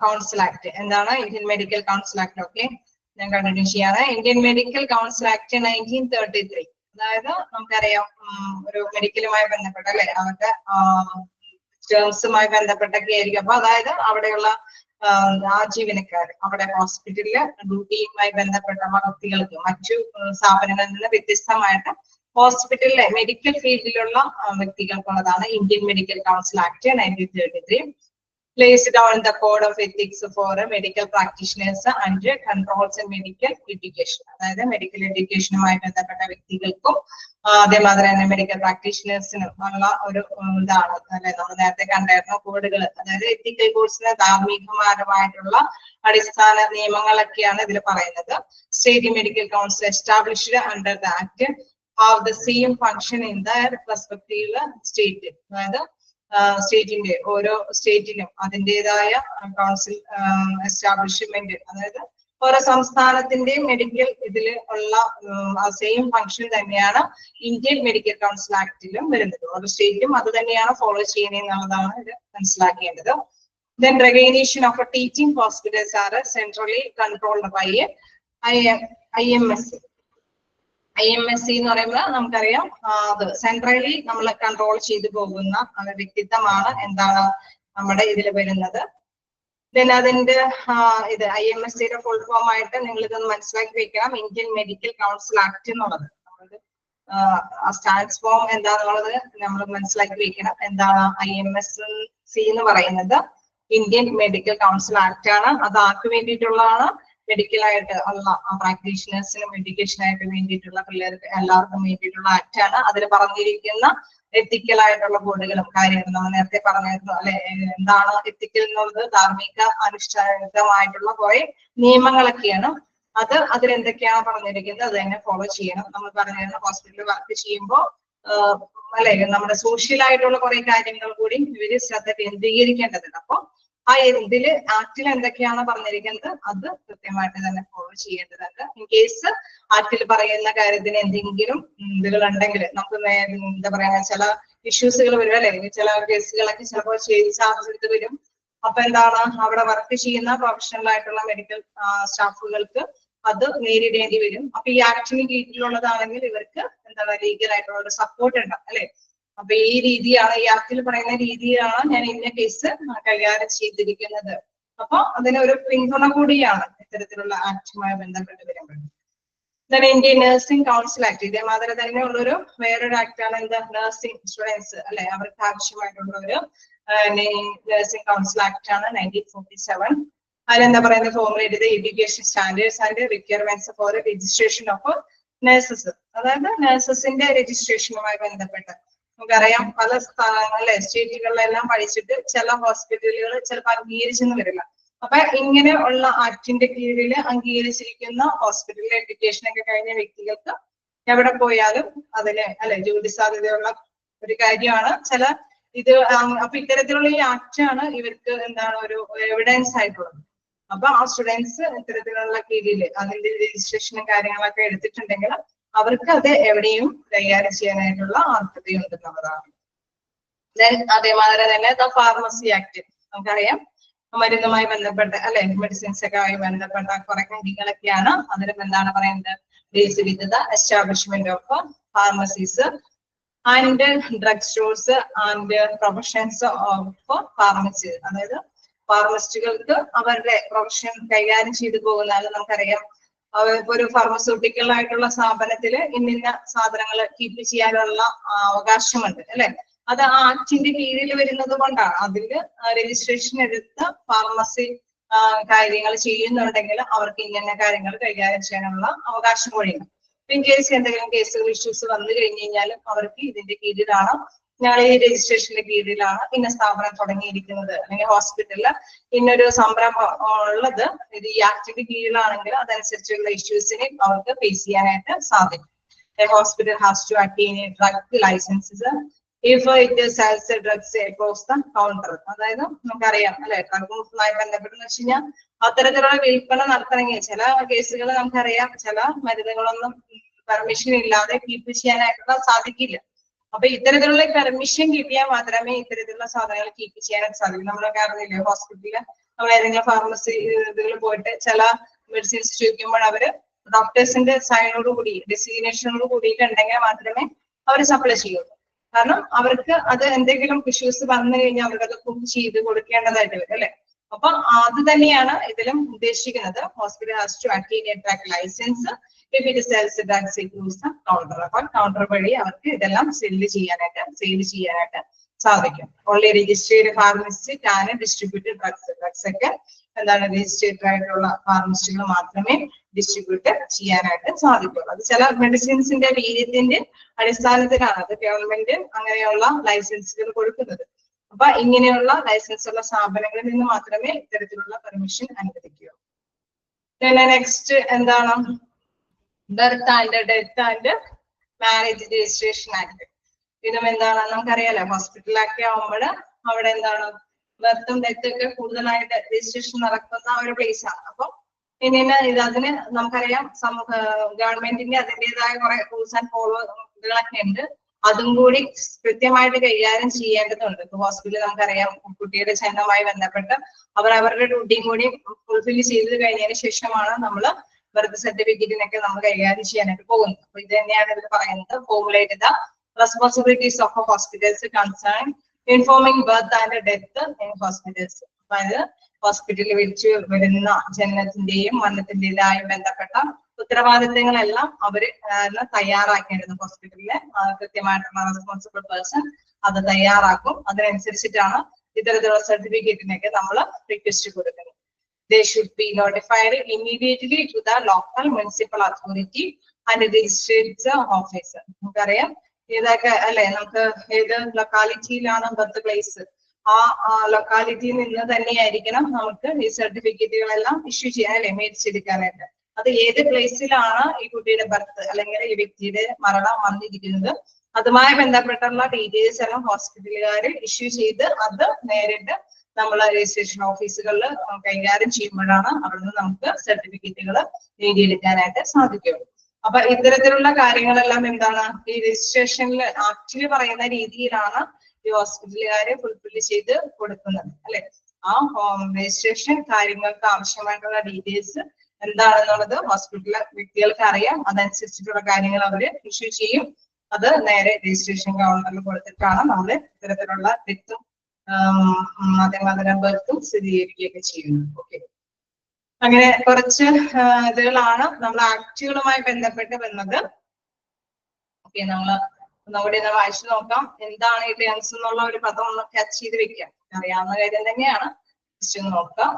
council act. എന്താണ് Indian medical council act? Okay, ഞാൻ കണ്ടിന്യൂ ചെയ്യാതെ. Indian medical council act 1933. അതായത് നമുക്കറിയാം, ഒരു മെഡിക്കലുമായി ബന്ധപ്പെട്ട അല്ലെ, അവരുടെ ടേംസുമായി ബന്ധപ്പെട്ടൊക്കെ ആയിരിക്കും. അപ്പൊ അതായത് അവിടെയുള്ള ആ ജീവനക്കാർ, അവിടെ ഹോസ്പിറ്റലില് ഡ്യൂട്ടിയുമായി ബന്ധപ്പെട്ട വ്യക്തികൾക്ക് മറ്റു സ്ഥാപനങ്ങളിൽ നിന്ന് വ്യത്യസ്തമായിട്ട് ഹോസ്പിറ്റലിലെ മെഡിക്കൽ ഫീൽഡിലുള്ള വ്യക്തികൾക്കുള്ളതാണ് Indian medical council act 1933. Placed down the code of ethics for medical practitioners and controls in medical education. അതായത് മെഡിക്കൽ എഡ്യൂക്കേഷനുമായി ബന്ധപ്പെട്ട വ്യക്തികൾക്കും അതേമാതിരി തന്നെ മെഡിക്കൽ പ്രാക്ടീഷണേഴ്സിനും ഉള്ള ഒരു ഇതാണ് അല്ലെ, നമ്മൾ നേരത്തെ കണ്ടായിരുന്ന കോഡുകൾ. അതായത് എത്തിക്കൽ കോഴ്സിന് ധാർമ്മികമായിട്ടുള്ള അടിസ്ഥാന നിയമങ്ങളൊക്കെയാണ് ഇതിൽ പറയുന്നത്. State medical council established under the act have the same function in their respective state. അതായത് സ്റ്റേറ്റിന്റെ ഓരോ സ്റ്റേറ്റിനും അതിൻ്റെതായ കൗൺസിൽ എസ്റ്റാബ്ലിഷ്മെന്റ്, അതായത് ഓരോ സംസ്ഥാനത്തിന്റെയും മെഡിക്കൽ ഇതിൽ ഉള്ള സെയിം ഫംഗ്ഷൻ തന്നെയാണ് ഇന്ത്യൻ മെഡിക്കൽ കൗൺസിൽ ആക്ടിലും വരുന്നത്. ഓരോ സ്റ്റേറ്റും അത് തന്നെയാണ് ഫോളോ ചെയ്യുന്നത് എന്നുള്ളതാണ് ഇത് മനസ്സിലാക്കേണ്ടത്. Then recognition of a teaching hospitals are centrally controlled by IMS. IMSC എന്ന് പറയുമ്പോൾ നമുക്കറിയാം, അത് സെൻട്രലി നമ്മൾ കൺട്രോൾ ചെയ്തു പോകുന്ന വ്യക്തിത്വമാണ് എന്താണ് നമ്മുടെ ഇതിൽ വരുന്നത്. ദെൻ അതിന്റെ ഇത് IMSCയുടെ ഫുൾ ഫോം ആയിട്ട് നിങ്ങൾ ഇതൊന്ന് മനസ്സിലാക്കി വെക്കണം. ഇന്ത്യൻ മെഡിക്കൽ കൗൺസിൽ ആക്ട് എന്നുള്ളത് സ്റ്റാൻഡ്സ് ഫോം എന്താണെന്നുള്ളത് നമ്മൾ മനസ്സിലാക്കി വെക്കണം. എന്താണ് IMSC എന്ന് പറയുന്നത്? ഇന്ത്യൻ മെഡിക്കൽ കൗൺസിൽ ആക്ട് ആണ്. അത് ആർക്ക് വേണ്ടിയിട്ടുള്ളതാണ്? മെഡിക്കലായിട്ട് ഉള്ള പ്രാക്ടീഷണേഴ്സിനും എഡ്യൂക്കേഷനായിട്ട് വേണ്ടിയിട്ടുള്ള പിള്ളേർക്ക് എല്ലാവർക്കും വേണ്ടിയിട്ടുള്ള ആക്ട് ആണ്. അതിൽ പറഞ്ഞിരിക്കുന്ന എത്തിക്കലായിട്ടുള്ള ബോർഡുകളും കാര്യങ്ങളും നമ്മൾ നേരത്തെ പറഞ്ഞിരുന്നു അല്ലെ. എന്താണ് എത്തിക്കൽ എന്നുള്ളത്? ധാർമ്മിക അനുഷ്ഠാനമായിട്ടുള്ള കുറെ നിയമങ്ങളൊക്കെയാണ്. അത് അതിലെന്തൊക്കെയാണ് പറഞ്ഞിരിക്കുന്നത് അത് തന്നെ ഫോളോ ചെയ്യണം. നമ്മൾ പറഞ്ഞിരുന്നു ഹോസ്പിറ്റലിൽ വർക്ക് ചെയ്യുമ്പോൾ അല്ലെ, നമ്മുടെ സോഷ്യൽ ആയിട്ടുള്ള കുറെ കാര്യങ്ങൾ കൂടി ഇവര് ശ്രദ്ധ കേന്ദ്രീകരിക്കേണ്ടതുണ്ട്. അപ്പൊ ആ ഇതില് ആക്ടിൽ എന്തൊക്കെയാണ് പറഞ്ഞിരിക്കുന്നത് അത് കൃത്യമായിട്ട് തന്നെ ഫോളോ ചെയ്യേണ്ടതുണ്ട്. ഇൻ കേസ് ആക്ടിൽ പറയുന്ന കാര്യത്തിന് എന്തെങ്കിലും ഇതുകൾ ഉണ്ടെങ്കിൽ നമുക്ക് എന്താ പറയാ, ചില ഇഷ്യൂസുകൾ വരും അല്ലെ, ചില കേസുകളൊക്കെ ചിലപ്പോൾ ചാർജ് എടുത്ത് വരും. അപ്പൊ എന്താണ്, അവിടെ വർക്ക് ചെയ്യുന്ന പ്രൊഫഷണൽ ആയിട്ടുള്ള മെഡിക്കൽ സ്റ്റാഫുകൾക്ക് അത് നേരിടേണ്ടി വരും. അപ്പൊ ഈ ആക്ടിന് കീഴിലുള്ളതാണെങ്കിൽ ഇവർക്ക് എന്താണ് ലീഗൽ ആയിട്ടുള്ള ഒരു സപ്പോർട്ട് ഉണ്ടാവും അല്ലെ. അപ്പൊ ഈ രീതിയാണ്, ഈ ആക്ടിൽ പറയുന്ന രീതിയാണ് ഞാൻ ഇന്ന കേസ് കൈകാര്യം ചെയ്തിരിക്കുന്നത്. അപ്പൊ അതിനൊരു പിന്തുണ കൂടിയാണ് ഇത്തരത്തിലുള്ള ആക്ടുമായി ബന്ധപ്പെട്ട് വരുമ്പോൾ. ഇന്ത്യൻ നഴ്സിംഗ് കൗൺസിൽ ആക്ട് ഇതേമാതിരി തന്നെ ഉള്ളൊരു വേറൊരു ആക്ടാണ് എന്താ, നഴ്സിംഗ് സ്റ്റുഡൻസ് അല്ലെ, അവർക്ക് ആവശ്യമായിട്ടുള്ള ഒരു നഴ്സിംഗ് കൗൺസിൽ ആക്ട് ആണ് 1947. അതിലെന്താ പറയുന്നത്? Formulate the education standards and requirements four registration of nurses. അതായത് നഴ്സസിന്റെ രജിസ്ട്രേഷനുമായി ബന്ധപ്പെട്ട് നമുക്കറിയാം പല സ്ഥലങ്ങളിലെ സ്റ്റേറ്റുകളിലെല്ലാം പഠിച്ചിട്ട് ചില ഹോസ്പിറ്റലുകൾ ചിലപ്പോൾ അംഗീകരിച്ചെന്ന് വരില്ല. അപ്പൊ ഇങ്ങനെ ഉള്ള ആക്ടിന്റെ കീഴിൽ അംഗീകരിച്ചിരിക്കുന്ന ഹോസ്പിറ്റലിൽ എഡ്യൂക്കേഷൻ ഒക്കെ കഴിഞ്ഞ വ്യക്തികൾക്ക് എവിടെ പോയാലും അതിന് അല്ലെ ജോലി സാധ്യതയുള്ള ഒരു കാര്യമാണ്. ചില ഇത് അപ്പൊ ഇത്തരത്തിലുള്ള ഈ ആക്ടാണ് ഇവർക്ക് എന്താണ് ഒരു എവിഡൻസ് ആയിട്ടുള്ളത്. അപ്പൊ ആ സ്റ്റുഡൻസ് ഇത്തരത്തിലുള്ള കീഴില് അതിന്റെ രജിസ്ട്രേഷനും കാര്യങ്ങളൊക്കെ എടുത്തിട്ടുണ്ടെങ്കിൽ അവർക്ക് അത് എവിടെയും കൈകാര്യം ചെയ്യാനായിട്ടുള്ള അർഹതയുണ്ടെന്നുള്ളതാണ്. അതേമാതിരി തന്നെ ഫാർമസി ആക്ട് നമുക്കറിയാം, മരുന്നുമായി ബന്ധപ്പെട്ട അല്ലെ മെഡിസിൻസ് ഒക്കെ ആയി ബന്ധപ്പെട്ട കുറെ കാര്യങ്ങളൊക്കെയാണ്. അതിലും എന്താണ് പറയുന്നത്? Deals with the establishment of pharmacies and drug stores and professions of pharmacy. അതായത് ഫാർമസിസ്റ്റുകൾക്ക് അവരുടെ പ്രൊഫഷൻ കൈകാര്യം ചെയ്തു പോകുന്ന, നമുക്കറിയാം ഒരു ഫാർമസ്യൂട്ടിക്കൽ ആയിട്ടുള്ള സ്ഥാപനത്തില് ഇന്നിന്ന സാധനങ്ങൾ കീപ്പ് ചെയ്യാനുള്ള അവകാശമുണ്ട് അല്ലെ. അത് ആ ആക്ടിന്റെ കീഴിൽ വരുന്നത് കൊണ്ടാണ്. അതില് രജിസ്ട്രേഷൻ എടുത്ത് ഫാർമസി കാര്യങ്ങൾ ചെയ്യുന്നുണ്ടെങ്കിൽ അവർക്ക് ഇങ്ങനെ കാര്യങ്ങൾ കൈകാര്യം ചെയ്യാനുള്ള അവകാശം കൂടിയുണ്ട്. ഇൻ കേസ് എന്തെങ്കിലും കേസുകൾ ഇഷ്യൂസ് വന്നു കഴിഞ്ഞു കഴിഞ്ഞാലും അവർക്ക് ഇതിന്റെ കീഴിലാണ്, ഞങ്ങൾ ഈ രജിസ്ട്രേഷന്റെ കീഴിലാണ് ഇന്ന സ്ഥാപനം തുടങ്ങിയിരിക്കുന്നത് അല്ലെങ്കിൽ ഹോസ്പിറ്റലില് ഇന്നൊരു സംരംഭം ഉള്ളത്, ഇത് ഈ ആക്ടിന്റെ കീഴിലാണെങ്കിൽ അതനുസരിച്ചുള്ള ഇഷ്യൂസിനെ അവർക്ക് ഫേസ് ചെയ്യാനായിട്ട് സാധിക്കും. Hospital has to attain drug licences if it sells drugs across the counter. അതായത് നമുക്കറിയാം അല്ലെ, ഡ്രഗുമായി ബന്ധപ്പെട്ടെന്ന് വെച്ച് കഴിഞ്ഞാൽ അത്തരത്തിലുള്ള വിൽപ്പന നടത്തണമെങ്കിൽ ചില കേസുകൾ നമുക്കറിയാം, ചില മരുന്നുകളൊന്നും പെർമിഷൻ ഇല്ലാതെ കീപ്പ് ചെയ്യാനായിട്ടുള്ള സാധിക്കില്ല. അപ്പൊ ഇത്തരത്തിലുള്ള പെർമിഷൻ കിട്ടിയാൽ മാത്രമേ ഇത്തരത്തിലുള്ള സാധനങ്ങൾ കീപ്പ് ചെയ്യാനായിട്ട് സാധിക്കും. നമ്മളൊക്കെ അറിയില്ലേ, ഹോസ്പിറ്റലില് നമ്മൾ ഏതെങ്കിലും ഫാർമസി ഇതിൽ പോയിട്ട് ചില മെഡിസിൻസ് ചോദിക്കുമ്പോൾ അവര് ഡോക്ടേഴ്സിന്റെ സൈനോട് കൂടി ഡെസിഗ്നേഷനോട് കൂടിയിട്ടുണ്ടെങ്കിൽ മാത്രമേ അവർ സപ്ലൈ ചെയ്യുള്ളൂ. കാരണം അവർക്ക് അത് എന്തെങ്കിലും ഇഷ്യൂസ് വന്നു കഴിഞ്ഞാൽ അവർക്ക് അത് പ്രൂവ് ചെയ്ത് കൊടുക്കേണ്ടതായിട്ട് വരും അല്ലെ. അപ്പൊ അത് തന്നെയാണ് ഇതിലും ഉദ്ദേശിക്കുന്നത്. Hospital has to attain a drug licence if it sells drugs use the counter. അപ്പൊ കൗണ്ടർ വഴി അവർക്ക് ഇതെല്ലാം സെയിൽ ചെയ്യാനായിട്ട് സാധിക്കും. Only registered pharmacist can distribute drugs ഒക്കെ എന്താണ് രജിസ്റ്റേർഡ് ആയിട്ടുള്ള ഫാർമസിസ്റ്റുകൾ മാത്രമേ ഡിസ്ട്രിബ്യൂട്ട് ചെയ്യാനായിട്ട് സാധിക്കുള്ളൂ. അത് ചില മെഡിസിൻസിന്റെ വീര്യത്തിന്റെ അടിസ്ഥാനത്തിലാണ് അത് ഗവൺമെന്റ് അങ്ങനെയുള്ള ലൈസൻസുകൾ കൊടുക്കുന്നത്. അപ്പൊ ഇങ്ങനെയുള്ള ലൈസൻസ് ഉള്ള സ്ഥാപനങ്ങളിൽ നിന്ന് മാത്രമേ ഇത്തരത്തിലുള്ള പെർമിഷൻ അനുവദിക്കൂ. പിന്നെ നെക്സ്റ്റ് എന്താണ്, birth and death and marriage registration act. ഇതും എന്താണ് നമുക്കറിയാലോ, ഹോസ്പിറ്റലൊക്കെ ആവുമ്പോൾ അവിടെ എന്താണ് ബർത്തും ഡെത്തും ഒക്കെ കൂടുതലായിട്ട് രജിസ്ട്രേഷൻ നടക്കുന്ന ഒരു പ്ലേസ് ആണ്. അപ്പൊ ഇനി അതിന് നമുക്കറിയാം ഗവൺമെന്റിന്റെ അതിൻ്റെതായ കുറെ റൂൾസ് ആൻഡ് ഫോളോകളൊക്കെ ഉണ്ട്. അതും കൂടി കൃത്യമായിട്ട് കൈകാര്യം ചെയ്യേണ്ടതുണ്ട്. ഇപ്പൊ ഹോസ്പിറ്റലിൽ നമുക്കറിയാം കുട്ടിയുടെ ജനനവുമായി ബന്ധപ്പെട്ട് അവർ അവരുടെ ഡ്യൂട്ടിയും കൂടി ഫുൾഫിൽ ചെയ്ത് കഴിഞ്ഞതിന് ശേഷമാണ് നമ്മൾ ബർത്ത് സർട്ടിഫിക്കറ്റിനൊക്കെ നമ്മൾ കൈകാര്യം ചെയ്യാനായിട്ട് പോകുന്നത്. അപ്പൊ ഇത് തന്നെയാണ് ഇതിൽ പറയുന്നത്, formulate the responsibilities of hospitals concern informing birth and death in hospitals. അതായത് ഹോസ്പിറ്റലിൽ വെച്ച് വരുന്ന ജനനത്തിന്റെയും മരണത്തിന്റേതായ ബന്ധപ്പെട്ട ഉത്തരവാദിത്തങ്ങളെല്ലാം അവര് തയ്യാറാക്കേണ്ടത് ഹോസ്പിറ്റലിലെ കൃത്യമായിട്ടുള്ള റെസ്പോൺസിബിൾ പേഴ്സൺ അത് തയ്യാറാക്കും. അതിനനുസരിച്ചിട്ടാണ് ഇത്തരത്തിലുള്ള സർട്ടിഫിക്കറ്റിനൊക്കെ നമ്മൾ റിക്വസ്റ്റ് കൊടുക്കുന്നത്. They should be notified immediately to the local municipal authority and registered officer. നമുക്കറിയാം ഇതൊക്കെ അല്ലെ, നമുക്ക് ഏത് ലൊക്കാലിറ്റിയിലാണ് ബർത്ത് പ്ലേസ് ആ ലൊക്കാലിറ്റിയിൽ നിന്ന് തന്നെയായിരിക്കണം നമുക്ക് ഈ സർട്ടിഫിക്കറ്റുകളെല്ലാം ഇഷ്യൂ ചെയ്യാൻ അല്ലെ, മേടിച്ചെടുക്കാനായിട്ട്. അത് ഏത് പ്ലേസിലാണ് ഈ കുട്ടിയുടെ ബർത്ത് അല്ലെങ്കിൽ ഈ വ്യക്തിയുടെ മരണം വന്നിരിക്കുന്നത് അതുമായി ബന്ധപ്പെട്ടുള്ള ഡീറ്റെയിൽസ് എല്ലാം ഹോസ്പിറ്റലുകാർ ഇഷ്യൂ ചെയ്ത് അത് നേരിട്ട് നമ്മൾ രജിസ്ട്രേഷൻ ഓഫീസുകളിൽ കൈകാര്യം ചെയ്യുമ്പോഴാണ് അവിടുന്ന് നമുക്ക് സർട്ടിഫിക്കറ്റുകൾ നേടിയെടുക്കാനായിട്ട് സാധിക്കുള്ളൂ. അപ്പൊ ഇത്തരത്തിലുള്ള കാര്യങ്ങളെല്ലാം എന്താണ് ഈ രജിസ്ട്രേഷനിൽ ആക്ച്വലി പറയുന്ന രീതിയിലാണ് ഈ ഹോസ്പിറ്റലുകാരെ ഫുൾഫിൽ ചെയ്ത് കൊടുക്കുന്നത് അല്ലെ. ആ രജിസ്ട്രേഷൻ കാര്യങ്ങൾക്ക് ആവശ്യമായിട്ടുള്ള ഡീറ്റെയിൽസ് എന്താണെന്നുള്ളത് ഹോസ്പിറ്റലിലെ വ്യക്തികൾക്ക് അറിയാം. അതനുസരിച്ചിട്ടുള്ള കാര്യങ്ങൾ അവര് ഇഷ്യൂ ചെയ്യും. അത് നേരെ രജിസ്ട്രേഷൻ കൗണ്ടറിൽ കൊടുത്തിട്ടാണ് നമ്മൾ ഇത്തരത്തിലുള്ള ഡെത്തും അതേമാതിരി ബർത്തും സ്ഥിരീകരിക്കുകയൊക്കെ ചെയ്യുന്നത്. ഓക്കെ, അങ്ങനെ കുറച്ച് ഇതുകളാണ് നമ്മൾ ആക്ടുകളുമായി ബന്ധപ്പെട്ട് വന്നത്. ഓക്കെ, നമ്മുടെ വായിച്ചു നോക്കാം. എന്താണ് ഈ ടേംസ് എന്നുള്ള ഒരു പദം ഒന്ന് ക്യാച്ച് ചെയ്ത് വെക്കാം. അറിയാവുന്ന കാര്യം തന്നെയാണ്, ജസ്റ്റ് ഒന്ന് നോക്കാം.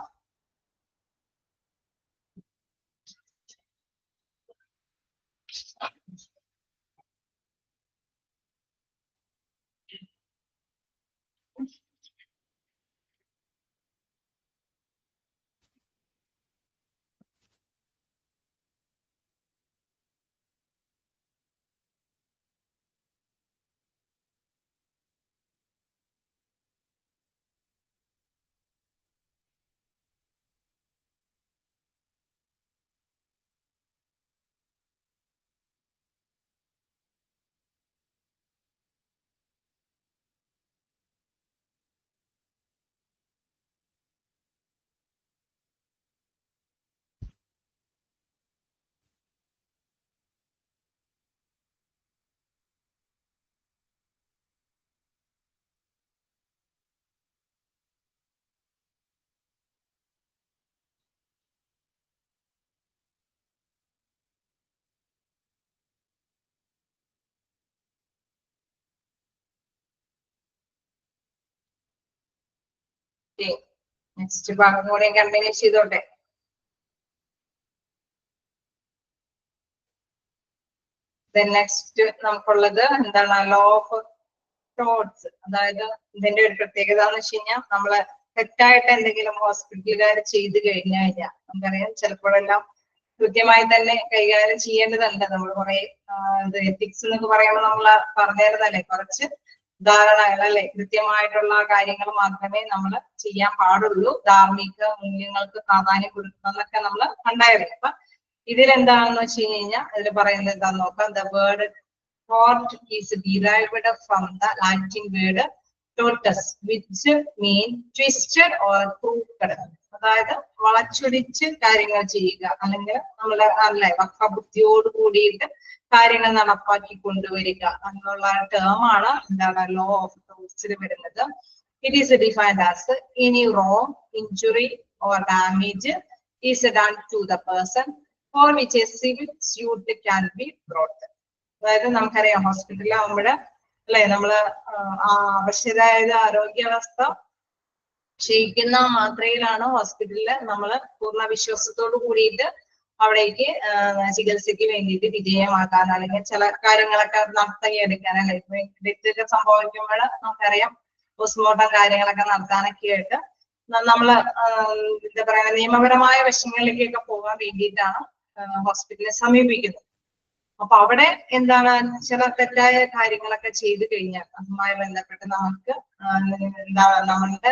നെക്സ്റ്റ് ഭാഗം കൂടെ കണ്ടിന്യൂ ചെയ്തോട്ടെ. നെക്സ്റ്റ് നമുക്കുള്ളത് എന്താണ്? Law of thoughts. അതായത് ഇതിന്റെ ഒരു പ്രത്യേകത എന്ന് വെച്ച് കഴിഞ്ഞാൽ നമ്മള് തെറ്റായിട്ട് എന്തെങ്കിലും ഹോസ്പിറ്റലുകാർ ചെയ്ത് കഴിഞ്ഞാൽ നമുക്കറിയാം ചിലപ്പോഴെല്ലാം കൃത്യമായി തന്നെ കൈകാര്യം ചെയ്യേണ്ടതുണ്ട്. നമ്മൾ കുറെ എത്തിക്സ് എന്നൊക്കെ പറയുമ്പോൾ നമ്മൾ പറഞ്ഞിരുന്നല്ലേ കുറച്ച് ധാരണകൾ അല്ലെ, കൃത്യമായിട്ടുള്ള കാര്യങ്ങൾ മാത്രമേ നമ്മൾ ചെയ്യാൻ പാടുള്ളൂ, ധാർമ്മിക മൂല്യങ്ങൾക്ക് പ്രാധാന്യം കൊടുക്കണം എന്നൊക്കെ നമ്മൾ കണ്ടായിരുന്നു. അപ്പൊ ഇതിലെന്താണെന്ന് വെച്ച് കഴിഞ്ഞാൽ ഇതിൽ പറയുന്നത് എന്താന്ന് നോക്കാം. The word tort is derived from the Latin word tortus, which mean twisted or crooked. അതായത് വളച്ചൊടിച്ച് കാര്യങ്ങൾ ചെയ്യുക, അല്ലെങ്കിൽ നമ്മൾ അല്ലെ വക്രബുദ്ധിയോട് കൂടിയിട്ട് കാര്യങ്ങൾ നടപ്പാക്കി കൊണ്ടുവരിക എന്നുള്ള ടേമാണ് എന്താണ് ലോ ഓഫ് തോട്ട്സിൽ വരുന്നത്. It is defined as any wrong, injury or damage is done to the person for which a civil suit can be brought. അതായത് നമുക്കറിയാം ഹോസ്പിറ്റലിലാവുമ്പോൾ അല്ലെ നമ്മള് ആവശ്യമായ ആരോഗ്യാവസ്ഥ ക്ഷയിക്കുന്ന മാത്രയിലാണ് ഹോസ്പിറ്റലില് നമ്മള് പൂർണ്ണ വിശ്വാസത്തോട് കൂടിയിട്ട് അവിടേക്ക് ചികിത്സയ്ക്ക് വേണ്ടിയിട്ട് വിധേയമാക്കാൻ, അല്ലെങ്കിൽ ചില കാര്യങ്ങളൊക്കെ നടത്തിയെടുക്കാൻ അല്ലെ, ഡെത്തൊക്കെ സംഭവിക്കുമ്പോൾ നമുക്കറിയാം പോസ്റ്റ്മോർട്ടം കാര്യങ്ങളൊക്കെ നടത്താനൊക്കെ ആയിട്ട് നമ്മള് എന്താ പറയുക നിയമപരമായ വശങ്ങളിലേക്കൊക്കെ പോകാൻ വേണ്ടിയിട്ടാണ് ഹോസ്പിറ്റലിനെ സമീപിക്കുന്നത്. അപ്പൊ അവിടെ എന്താണ് ചില തെറ്റായ കാര്യങ്ങളൊക്കെ ചെയ്തു കഴിഞ്ഞാൽ അതുമായി ബന്ധപ്പെട്ട് നമുക്ക് എന്താണ് നമ്മളുടെ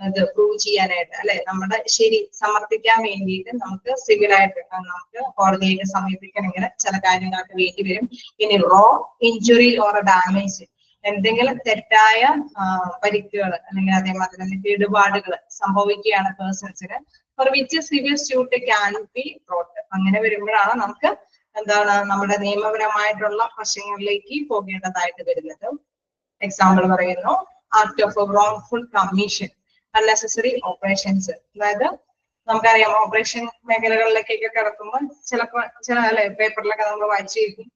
ഇത് പ്രൂവ് ചെയ്യാനായിട്ട് അല്ലെ, നമ്മുടെ ശരി സമർത്ഥിക്കാൻ വേണ്ടിയിട്ട് നമുക്ക് സിവിലായിട്ട് നമുക്ക് കോടതിയെ സമീപിക്കണമെങ്കിൽ ചില കാര്യങ്ങൾക്ക് വേണ്ടി വരും. ഇനി wrong, injury or damage, എന്തെങ്കിലും തെറ്റായ പരിക്കുകൾ അല്ലെങ്കിൽ അതേമാതിരി തന്നെ കേടുപാടുകൾ സംഭവിക്കുകയാണ് പേഴ്സൺസിന്, for which civil suit can be brought. അങ്ങനെ വരുമ്പോഴാണ് നമുക്ക് എന്താണ് നമ്മുടെ നിയമപരമായിട്ടുള്ള വശങ്ങളിലേക്ക് പോകേണ്ടതായിട്ട് വരുന്നത്. എക്സാമ്പിൾ പറയുന്നു, act of wrongful commission, unnecessary operations. അതായത് നമുക്കറിയാം ഓപ്പറേഷൻ മേഖലകളിലേക്കൊക്കെ കിടക്കുമ്പോൾ ചിലപ്പോൾ ചില അല്ലെ പേപ്പറിലൊക്കെ നമ്മൾ വായിച്ചിരിക്കും,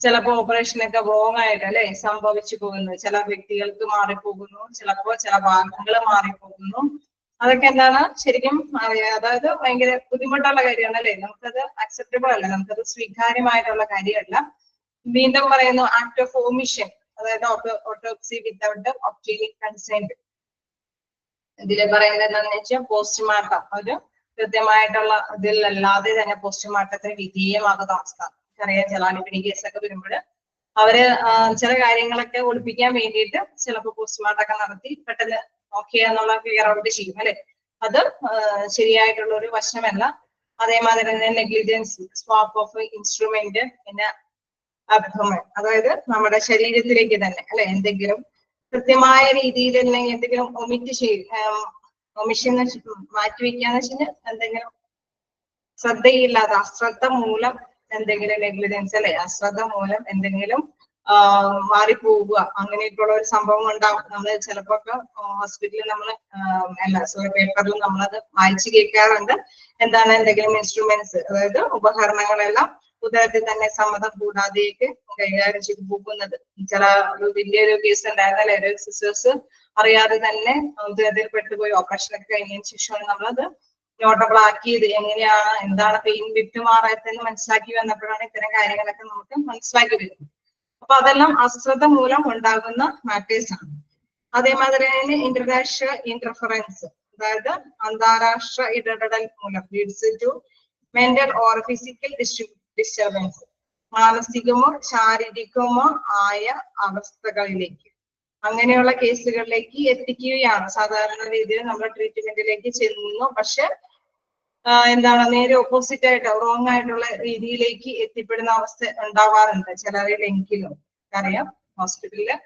ചിലപ്പോ ഓപ്പറേഷനൊക്കെ റോങ് ആയിട്ട് അല്ലെ സംഭവിച്ചു പോകുന്നു, ചില വ്യക്തികൾക്ക് മാറിപ്പോകുന്നു, ചിലപ്പോ ചില ഭാഗങ്ങൾ മാറിപ്പോകുന്നു. അതൊക്കെ എന്താണ് ശരിക്കും അതായത് ഭയങ്കര ബുദ്ധിമുട്ടുള്ള കാര്യമാണ് അല്ലെ, നമുക്കത് അക്സെപ്റ്റബിൾ അല്ല, നമുക്കത് സ്വീകാര്യമായിട്ടുള്ള കാര്യമല്ല. വീണ്ടും പറയുന്നു ആക്ട് ഓഫ് ഓമിഷൻ, അതായത് ഓട്ടോപ്സി വിത്തൗട്ട് ഒബ്റ്റെയിനിങ് കൺസെന്റ്. ഇതിൽ പറയുന്നത് എന്താണെന്ന് വെച്ചാൽ പോസ്റ്റ്മോർട്ടം ഒരു കൃത്യമായിട്ടുള്ള ഇതിലല്ലാതെ തന്നെ പോസ്റ്റ്മോർട്ടത്തിന് വിധേയമാകുന്ന അവസ്ഥ. അറിയാം ചില അടിപിടി കേസൊക്കെ വരുമ്പോൾ അവര് ചില കാര്യങ്ങളൊക്കെ ഒളിപ്പിക്കാൻ വേണ്ടിയിട്ട് ചിലപ്പോൾ പോസ്റ്റ്മോർട്ടം ഒക്കെ നടത്തി പെട്ടെന്ന് ഓക്കെ എന്നുള്ള ക്ലിയർ ഔട്ട് ചെയ്യും അല്ലെ, അത് ശരിയായിട്ടുള്ള ഒരു വശമല്ല. അതേമാതിരി തന്നെ നെഗ്ലിജൻസ്, സ്വാപ്പ് ഓഫ് ഇൻസ്ട്രുമെന്റ്, പിന്നെ അബ്ഡോമൻ, അതായത് നമ്മുടെ ശരീരത്തിലേക്ക് തന്നെ അല്ലെ എന്തെങ്കിലും കൃത്യമായ രീതിയിൽ അല്ലെങ്കിൽ എന്തെങ്കിലും ഒമിറ്റ് ഒമിഷൻ മാറ്റിവെക്കാന്ന് വെച്ചാൽ എന്തെങ്കിലും ശ്രദ്ധയില്ലാതെ അശ്രദ്ധ മൂലം എന്തെങ്കിലും നെഗ്ലിജൻസ് അല്ലെ, അശ്രദ്ധ മൂലം എന്തെങ്കിലും മാറിപ്പോവുക, അങ്ങനെയൊക്കെയുള്ള ഒരു സംഭവം ഉണ്ടാവും. നമ്മൾ ചിലപ്പോ ഹോസ്പിറ്റലിൽ നമ്മൾ പേപ്പറിൽ നമ്മളത് വായിച്ചു കേൾക്കാറുണ്ട്. എന്താണ് എന്തെങ്കിലും ഇൻസ്ട്രുമെന്റ്സ്, അതായത് ഉപകരണങ്ങളെല്ലാം ഉദരത്തിൽ തന്നെ സമ്മതം കൂടാതെയൊക്കെ കൈകാര്യം ചെയ്ത് പോകുന്നത്. ചില വലിയൊരു കേസ് ഉണ്ടായിരുന്നല്ലേ, ഒരു സിസ്റ്റേഴ്സ് അറിയാതെ തന്നെ ഉദരത്തിൽ പെട്ടുപോയി ഓപ്പറേഷനൊക്കെ കഴിഞ്ഞതിന് ശേഷമാണ് നമ്മളത് നോട്ടബിൾ ആക്കിയത്. എങ്ങനെയാണ് എന്താണ് പെയിൻ വിട്ടുമാറാത്തതെന്ന് മനസ്സിലാക്കി വന്നപ്പോഴാണ് ഇത്തരം കാര്യങ്ങളൊക്കെ നമുക്ക് മനസ്സിലാക്കി വരുന്നത്. അപ്പൊ അതെല്ലാം അശ്രദ്ധ മൂലം ഉണ്ടാകുന്ന മാറ്റേഴ്സ് ആണ്. അതേമാതിരി തന്നെ ഇന്റർനാഷണൽ ഇന്റർഫറൻസ്, അതായത് അന്താരാഷ്ട്ര ഇടപെടൽ മൂലം leads to mental or physical disturbance, മാനസികമോ ശാരീരികമോ ആയ അവസ്ഥകളിലേക്ക്, അങ്ങനെയുള്ള കേസുകളിലേക്ക് എത്തിക്കുകയാണ്. സാധാരണ രീതിയിൽ നമ്മൾ ട്രീറ്റ്മെന്റിലേക്ക് ചെല്ലുന്നു, പക്ഷെ എന്താണ് നേരെ ഓപ്പോസിറ്റ് ആയിട്ട് റോങ് ആയിട്ടുള്ള രീതിയിലേക്ക് എത്തിപ്പെടുന്ന അവസ്ഥ ഉണ്ടാവാറുണ്ട് ചിലരിലെങ്കിലും. അറിയാം ഹോസ്പിറ്റലില്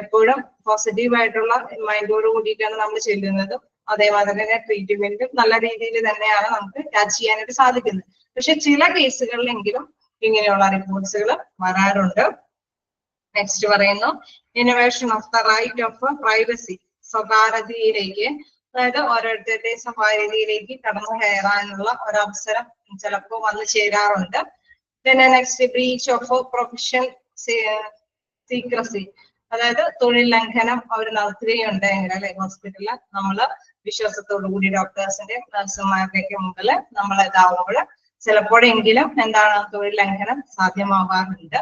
എപ്പോഴും പോസിറ്റീവ് ആയിട്ടുള്ള മൈൻഡോട് കൂടിയിട്ടാണ് നമ്മൾ ചെല്ലുന്നത്. അതേമാതിരി തന്നെ ട്രീറ്റ്മെന്റും നല്ല രീതിയിൽ തന്നെയാണ് നമുക്ക് ക്യാച്ച് ചെയ്യാനായിട്ട് സാധിക്കുന്നത്. പക്ഷെ ചില കേസുകളിലെങ്കിലും ഇങ്ങനെയുള്ള റിപ്പോർട്ട്സുകൾ വരാറുണ്ട്. നെക്സ്റ്റ് പറയുന്നു innovation of the right of privacy, സ്വകാര്യതയിലേക്ക്, അതായത് ഓരോരുത്തരുടെ സ്വകാര്യതയിലേക്ക് കടന്നു കയറാനുള്ള ഒരവസരം ചിലപ്പോൾ വന്നു ചേരാറുണ്ട്. പിന്നെ next breach of profession secrecy, അതായത് തൊഴിൽ ലംഘനം അവർ നടത്തുകയുണ്ടെങ്കിൽ അല്ലെ ഹോസ്പിറ്റലിൽ നമ്മള് വിശ്വാസത്തോടു കൂടി ഡോക്ടേഴ്സിന്റെ നഴ്സുമാരുടെയൊക്കെ മുമ്പിൽ നമ്മൾ ഇതാവുമ്പോൾ ചിലപ്പോഴെങ്കിലും എന്താണ് തൊഴിൽ ലംഘനം സാധ്യമാവാറുണ്ട്.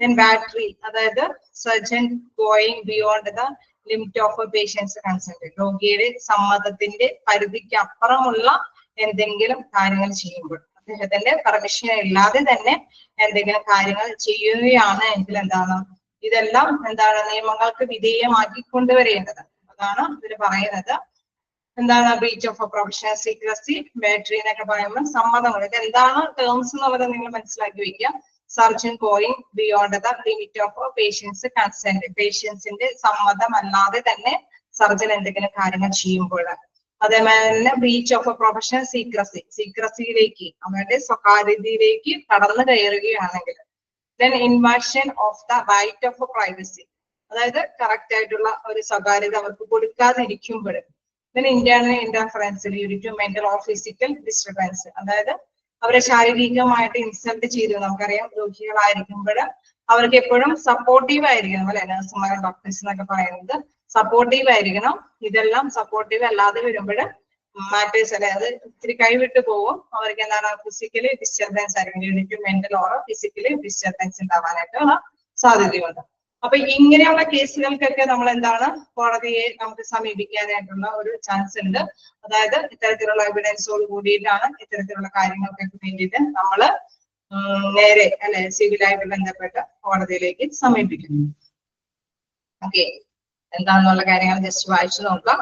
ദെൻ ബാറ്ററി, അതായത് surgeon going beyond the limit of patient's consent, രോഗിയുടെ സമ്മതത്തിന്റെ പരിധിക്ക് അപ്പുറമുള്ള എന്തെങ്കിലും കാര്യങ്ങൾ ചെയ്യുമ്പോൾ, അദ്ദേഹത്തിന്റെ പെർമിഷൻ ഇല്ലാതെ തന്നെ എന്തെങ്കിലും കാര്യങ്ങൾ ചെയ്യുകയാണ് എങ്കിൽ എന്താണ് ഇതെല്ലാം എന്താണ് നിയമങ്ങൾക്ക് വിധേയമാക്കി കൊണ്ടുവരേണ്ടത്. അതാണ് ഇവര് പറയുന്നത്. എന്താണ് breach of professional secrecy, battery എന്നൊക്കെ പറയുമ്പോൾ സമ്മതങ്ങൾ. ഇത് എന്താണ് ടേംസ് എന്നുള്ളത് നിങ്ങൾ മനസ്സിലാക്കി വെക്കുക. Surgeon going beyond the limit of patient's consent, പേഷ്യൻസിന്റെ സമ്മതമല്ലാതെ തന്നെ സർജൻ എന്തെങ്കിലും കാര്യങ്ങൾ ചെയ്യുമ്പോൾ. അതേപോലെ തന്നെ ബ്രീച്ച് ഓഫ് പ്രൊഫഷണൽ സീക്രസി, സീക്രസിയിലേക്ക് അവരുടെ സ്വകാര്യതയിലേക്ക് കടന്നു കയറുകയാണെങ്കിൽ. Then invasion of the right of privacy, അതായത് കറക്റ്റ് ആയിട്ടുള്ള ഒരു സ്വകാര്യത അവർക്ക് കൊടുക്കാതിരിക്കുമ്പോൾ. Then internal interference due to mental or physical disturbance, അതായത് അവരെ ശാരീരികമായിട്ട് ഇൻസൾട്ട് ചെയ്തു. നമുക്കറിയാം രോഗികളായിരിക്കുമ്പോൾ അവർക്ക് എപ്പോഴും സപ്പോർട്ടീവ് ആയിരിക്കണം അല്ലെ, നഴ്സുമാരും ഡോക്ടേഴ്സ് എന്നൊക്കെ പറയുന്നത് സപ്പോർട്ടീവ് ആയിരിക്കണം. ഇതെല്ലാം സപ്പോർട്ടീവ് അല്ലാതെ വരുമ്പോൾ മാറ്റേഴ്സ് അല്ലെ അത് ഇത്തിരി കൈവിട്ട് പോകും. അവർക്ക് എന്താണ് ഫിസിക്കലി ഡിസ്റ്റർബൻസ് ആയിരിക്കും, മെന്റൽ ഓർ ഫിസിക്കലി ഡിസ്റ്റർബൻസ് ഉണ്ടാവാനായിട്ടുള്ള സാധ്യതയുണ്ട്. അപ്പൊ ഇങ്ങനെയുള്ള കേസുകൾക്കൊക്കെ നമ്മൾ എന്താണ് കോടതിയെ നമുക്ക് സമീപിക്കാനായിട്ടുള്ള ഒരു ചാൻസ് ഉണ്ട്. അതായത് ഇത്തരത്തിലുള്ള എവിഡൻസോട് കൂടിയിട്ടാണ് ഇത്തരത്തിലുള്ള കാര്യങ്ങൾക്കൊക്കെ വേണ്ടിയിട്ട് നമ്മള് നേരെ അല്ലെ സിവിലായിട്ട് ബന്ധപ്പെട്ട് കോടതിയിലേക്ക് സമീപിക്കുന്നു. ഓക്കെ, എന്താണെന്നുള്ള കാര്യങ്ങൾ ജസ്റ്റ് വായിച്ചു നോക്കാം.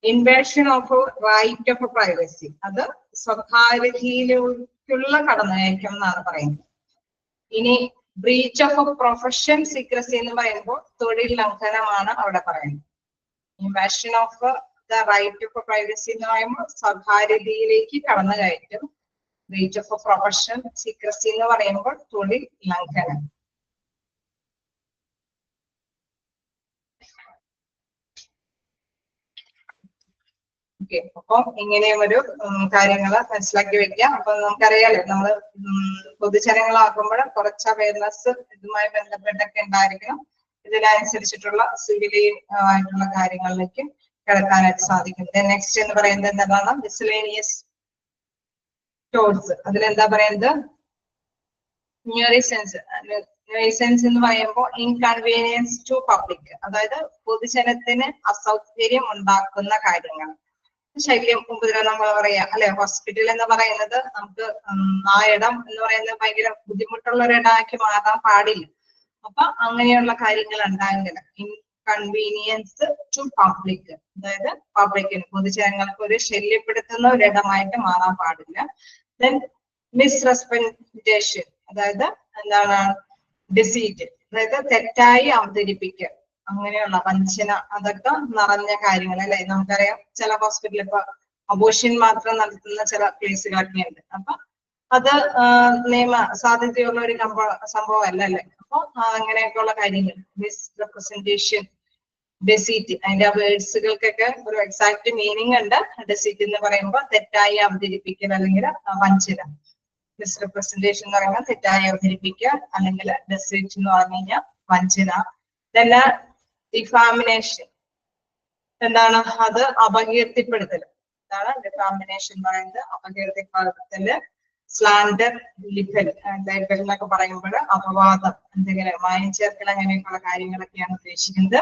Invasion of right of privacy, അത് സ്വകാര്യതയിലേക്കുള്ള കടന്നുകയറ്റം എന്നാണ് പറയുന്നത്. ഇനി ബ്രീച്ച് ഓഫ് പ്രൊഫഷൻ സീക്രസി എന്ന് പറയുമ്പോൾ തൊഴിൽ ലംഘനമാണ് അവിടെ പറയുന്നത്. Invasion of the right of privacy എന്ന് പറയുമ്പോൾ സ്വകാര്യതയിലേക്ക് കടന്നുകയറ്റം. ബ്രീച്ച് ഓഫ് പ്രൊഫഷൻ സീക്രസി എന്ന് പറയുമ്പോൾ തൊഴിൽ ലംഘനം. ഓക്കെ, അപ്പം ഇങ്ങനെയും ഒരു കാര്യങ്ങൾ മനസ്സിലാക്കി വെക്കാം. അപ്പൊ നമുക്കറിയാലോ നമ്മള് പൊതുജനങ്ങളാക്കുമ്പോൾ കുറച്ച് അവയർനെസ് ഇതുമായി ബന്ധപ്പെട്ടൊക്കെ ഉണ്ടായിരിക്കണം. ഇതിനനുസരിച്ചിട്ടുള്ള സിവിലിയൻ ആയിട്ടുള്ള കാര്യങ്ങളിലേക്ക് കിടക്കാനായിട്ട് സാധിക്കും. നെക്സ്റ്റ് എന്ന് പറയുന്നത് എന്താണ് മിസ്ലേനിയസ് ടോൾസ്. അതിലെന്താ പറയുന്നത് ന്യൂയിസൻസ് എന്ന് പറയുമ്പോൾ ഇൻകൺവീനിയൻസ് ടു പബ്ലിക്, അതായത് പൊതുജനത്തിന് അസൗകര്യം ഉണ്ടാക്കുന്ന കാര്യങ്ങൾ. ശല്യം, ഉപദ്രവം നമ്മൾ പറയാ അല്ലെ. ഹോസ്പിറ്റൽ എന്ന് പറയുന്നത് നമുക്ക് ആ ഇടം എന്ന് പറയുന്നത് ഭയങ്കര ബുദ്ധിമുട്ടുള്ള ഒരു ഇടമാക്കി മാറാൻ പാടില്ല. അപ്പൊ അങ്ങനെയുള്ള കാര്യങ്ങൾ ഉണ്ടാകില്ല. ഇൻകൺവീനിയൻസ് ടു പബ്ലിക്, അതായത് പബ്ലിക്കിന് പൊതുജനങ്ങൾക്ക് ഒരു ശല്യപ്പെടുത്തുന്ന ഒരിടമായിട്ട് മാറാൻ പാടില്ല. ദെൻ മിസ്റെപ്രസെന്റേഷൻ, അതായത് എന്താണ് ഡിസീറ്റ്, അതായത് തെറ്റായി അവതരിപ്പിക്കുക, അങ്ങനെയുള്ള വഞ്ചന, അതൊക്കെ നിറഞ്ഞ കാര്യങ്ങൾ അല്ലെ. നമുക്കറിയാം ചില ഹോസ്പിറ്റലിൽ ഇപ്പൊ അബോർഷൻ മാത്രം നടത്തുന്ന ചില കേസുകളൊക്കെ ഉണ്ട്. അപ്പൊ അത് നിയമ സാധ്യതയുള്ള ഒരു സംഭവം അല്ല അല്ലെ. അപ്പൊ അങ്ങനെയൊക്കെയുള്ള കാര്യങ്ങൾ മിസ്റെപ്രസെന്റേഷൻ, ഡെസീറ്റ്, അതിന്റെ വേർഡ്സുകൾക്കൊക്കെ ഒരു എക്സാക്ട് മീനിങ് ഉണ്ട്. ഡെസീറ്റ് എന്ന് പറയുമ്പോൾ തെറ്റായി അവതരിപ്പിക്കൽ അല്ലെങ്കിൽ വഞ്ചന. മിസ്റെപ്രസെന്റേഷൻ എന്ന് പറയുമ്പോൾ തെറ്റായി അവതരിപ്പിക്കുക, അല്ലെങ്കിൽ ഡെസീറ്റ് എന്ന് പറഞ്ഞു കഴിഞ്ഞാൽ വഞ്ചന. പിന്നെ ഡിഫാമിനേഷൻ എന്താണ് അത് അപകീർത്തിപ്പെടുത്തൽ. എന്താണ് ഡിഫാമിനേഷൻ എന്ന് പറയുന്നത് അപകീർത്തിപ്പെടുത്തല്. സ്ലാൻഡർ, ലിബൽ എന്നൊക്കെ പറയുമ്പോൾ അപവാദം, എന്തെങ്കിലും മായം ചേർക്കൽ, അങ്ങനെയൊക്കെയുള്ള കാര്യങ്ങളൊക്കെയാണ് ഉദ്ദേശിക്കുന്നത്.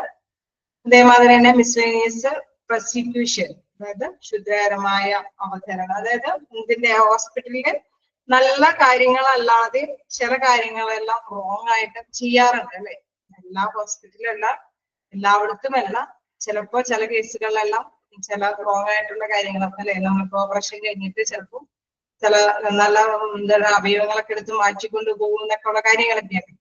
അതേമാതിരി തന്നെ മിസ്ലേനിയസ് പ്രോസിക്യൂഷൻ, അതായത് ക്ഷുദ്രകരമായ അവതരണം. അതായത് ഇതിന്റെ ഹോസ്പിറ്റലിൽ നല്ല കാര്യങ്ങളല്ലാതെ ചില കാര്യങ്ങളെല്ലാം റോങ് ആയിട്ട് ചെയ്യാറുണ്ട് അല്ലെ. എല്ലാ ഹോസ്പിറ്റലിലും അല്ല, എല്ലായിടത്തും അല്ല, ചിലപ്പോ ചില കേസുകളിലെല്ലാം ചില റോങ് ആയിട്ടുള്ള കാര്യങ്ങളൊക്കെ അല്ലെ, നമ്മളിപ്പോ ഓപ്പറേഷൻ കഴിഞ്ഞിട്ട് ചിലപ്പോൾ ചില നല്ല എന്താണ് അവയവങ്ങളൊക്കെ എടുത്ത് മാറ്റിക്കൊണ്ട് പോകും എന്നൊക്കെ ഉള്ള കാര്യങ്ങളൊക്കെയാണ്.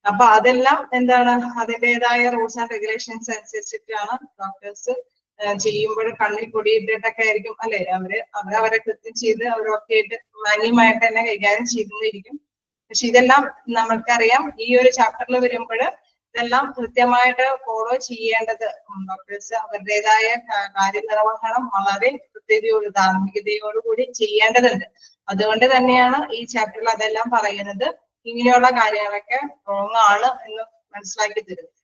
അപ്പൊ അതെല്ലാം എന്താണ് അതിൻ്റെതായ റൂൾസ് ആൻഡ് റെഗുലേഷൻസ് അനുസരിച്ചിട്ടാണ് ഡോക്ടേഴ്സ് ചെയ്യുമ്പോൾ കണ്ണിൽ പൊടിയിട്ടിട്ടൊക്കെ ആയിരിക്കും അല്ലെ അവരെ കൃത്യം ചെയ്ത് അവരൊക്കെ ആയിട്ട് മാന്യമായിട്ട് തന്നെ കൈകാര്യം ചെയ്തിരിക്കും. പക്ഷെ ഇതെല്ലാം നമ്മൾക്കറിയാം ഈ ഒരു ചാപ്റ്ററിൽ വരുമ്പോൾ ഇതെല്ലാം കൃത്യമായിട്ട് ഫോളോ ചെയ്യേണ്ടത് ഡോക്ടേഴ്സ് അവരുടേതായ കാര്യനിർവഹണം വളരെ കൃത്യതയോട് ധാർമ്മികതയോടുകൂടി ചെയ്യേണ്ടതുണ്ട്. അതുകൊണ്ട് തന്നെയാണ് ഈ ചാപ്റ്ററിൽ അതെല്ലാം പറയുന്നത്. ഇങ്ങനെയുള്ള കാര്യങ്ങളൊക്കെ റോങ് ആണ് എന്ന് മനസ്സിലാക്കി തരുന്നത്.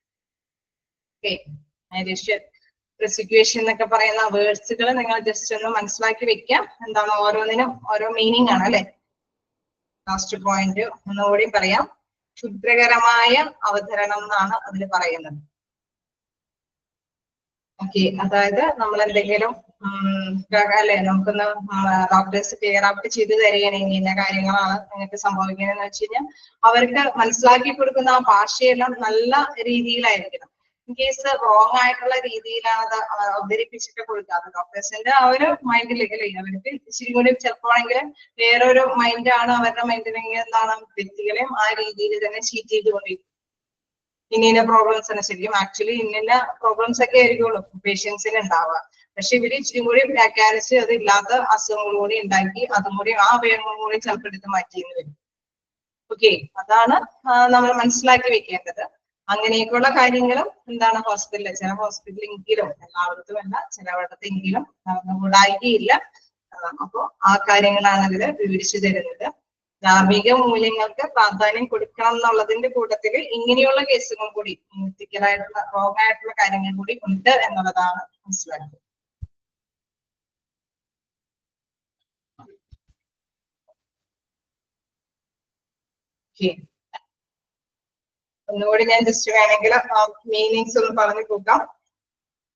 പ്രോസിക്യൂഷൻ എന്നൊക്കെ പറയുന്ന വേർഡ്സുകൾ നിങ്ങൾ ജസ്റ്റ് ഒന്ന് മനസ്സിലാക്കി വെക്കാം. എന്താണ് ഓരോന്നിനും ഓരോ മീനിങ് ആണ് അല്ലെ. ലാസ്റ്റ് പോയിന്റ് ഒന്നുകൂടി പറയാം. ക്ഷുദ്രകരമായ അവതരണം എന്നാണ് അതിൽ പറയുന്നത്. ഓക്കെ, അതായത് നമ്മൾ എന്തെങ്കിലും അല്ലെ നമുക്കൊന്ന് ഡോക്ടേഴ്സ് ക്ലിയർ ഔട്ട് ചെയ്ത് തരികയാണെങ്കിൽ ഇന്ന കാര്യങ്ങളാണ് നിങ്ങൾക്ക് സംഭവിക്കുന്നതെന്ന് വെച്ച് കഴിഞ്ഞാൽ അവർക്ക് മനസ്സിലാക്കി കൊടുക്കുന്ന ആ ഭാഷയെല്ലാം നല്ല രീതിയിലായിരിക്കണം. ഇൻ കേസ് റോങ് ആയിട്ടുള്ള രീതിയിലാണ് അത് അവതരിപ്പിച്ചിട്ട് കൊടുക്കാറ്. ഡോക്ടേഴ്സിന്റെ ആ ഒരു മൈൻഡിലേക്ക് അല്ലേ, അവർക്ക് ഇച്ചിരി കൂടി ചിലപ്പോഴെങ്കിൽ വേറൊരു മൈൻഡാണ് അവരുടെ മൈൻഡിലെങ്കിൽ എന്താണ് വ്യക്തികളെയും ആ രീതിയിൽ തന്നെ ചീറ്റ് ചെയ്തുകൊണ്ടിരിക്കും. ഇന്ന പ്രോബ്ലംസ് ആണ് ശരിക്കും ആക്ച്വലി ഇന്ന പ്രോബ്ലംസ് ഒക്കെ ആയിരിക്കുള്ളൂ പേഷ്യൻസിന് ഉണ്ടാവുക. പക്ഷെ ഇവര് ഇച്ചിരി കൂടി വ്യാഖ്യാനിച്ച് അത് ഇല്ലാത്ത അസുഖങ്ങൾ കൂടി ഉണ്ടാക്കി അതും കൂടി ആ അവയവങ്ങളും കൂടി ചിലപ്പോൾ എടുത്ത് മാറ്റിയെന്ന് വരും. ഓക്കെ, അതാണ് നമ്മൾ മനസ്സിലാക്കി വെക്കേണ്ടത്. അങ്ങനെയൊക്കെയുള്ള കാര്യങ്ങളും എന്താണ് ഹോസ്പിറ്റലിൽ ചില ഹോസ്പിറ്റലെങ്കിലും എല്ലായിടത്തും അല്ല ചിലയിടത്തെങ്കിലും നടന്നുകൂടായികയില്ല. അപ്പോ ആ കാര്യങ്ങളാണ് ഇതിൽ വിവരിച്ചു തരുന്നത്. ധാർമ്മിക മൂല്യങ്ങൾക്ക് പ്രാധാന്യം കൊടുക്കണം എന്നുള്ളതിന്റെ കൂട്ടത്തിൽ ഇങ്ങനെയുള്ള കേസുകൾ കൂടി എത്തിക്കലായിട്ടുള്ള റോങ് ആയിട്ടുള്ള കാര്യങ്ങൾ കൂടി ഉണ്ട് എന്നുള്ളതാണ് മനസ്സിലാക്കുന്നത്. ഒന്നുകൂടി ഞാൻ ജസ്റ്റ് വേണമെങ്കിൽ മീനിങ്സ് ഒന്ന് പറഞ്ഞു കൊടുക്കാം.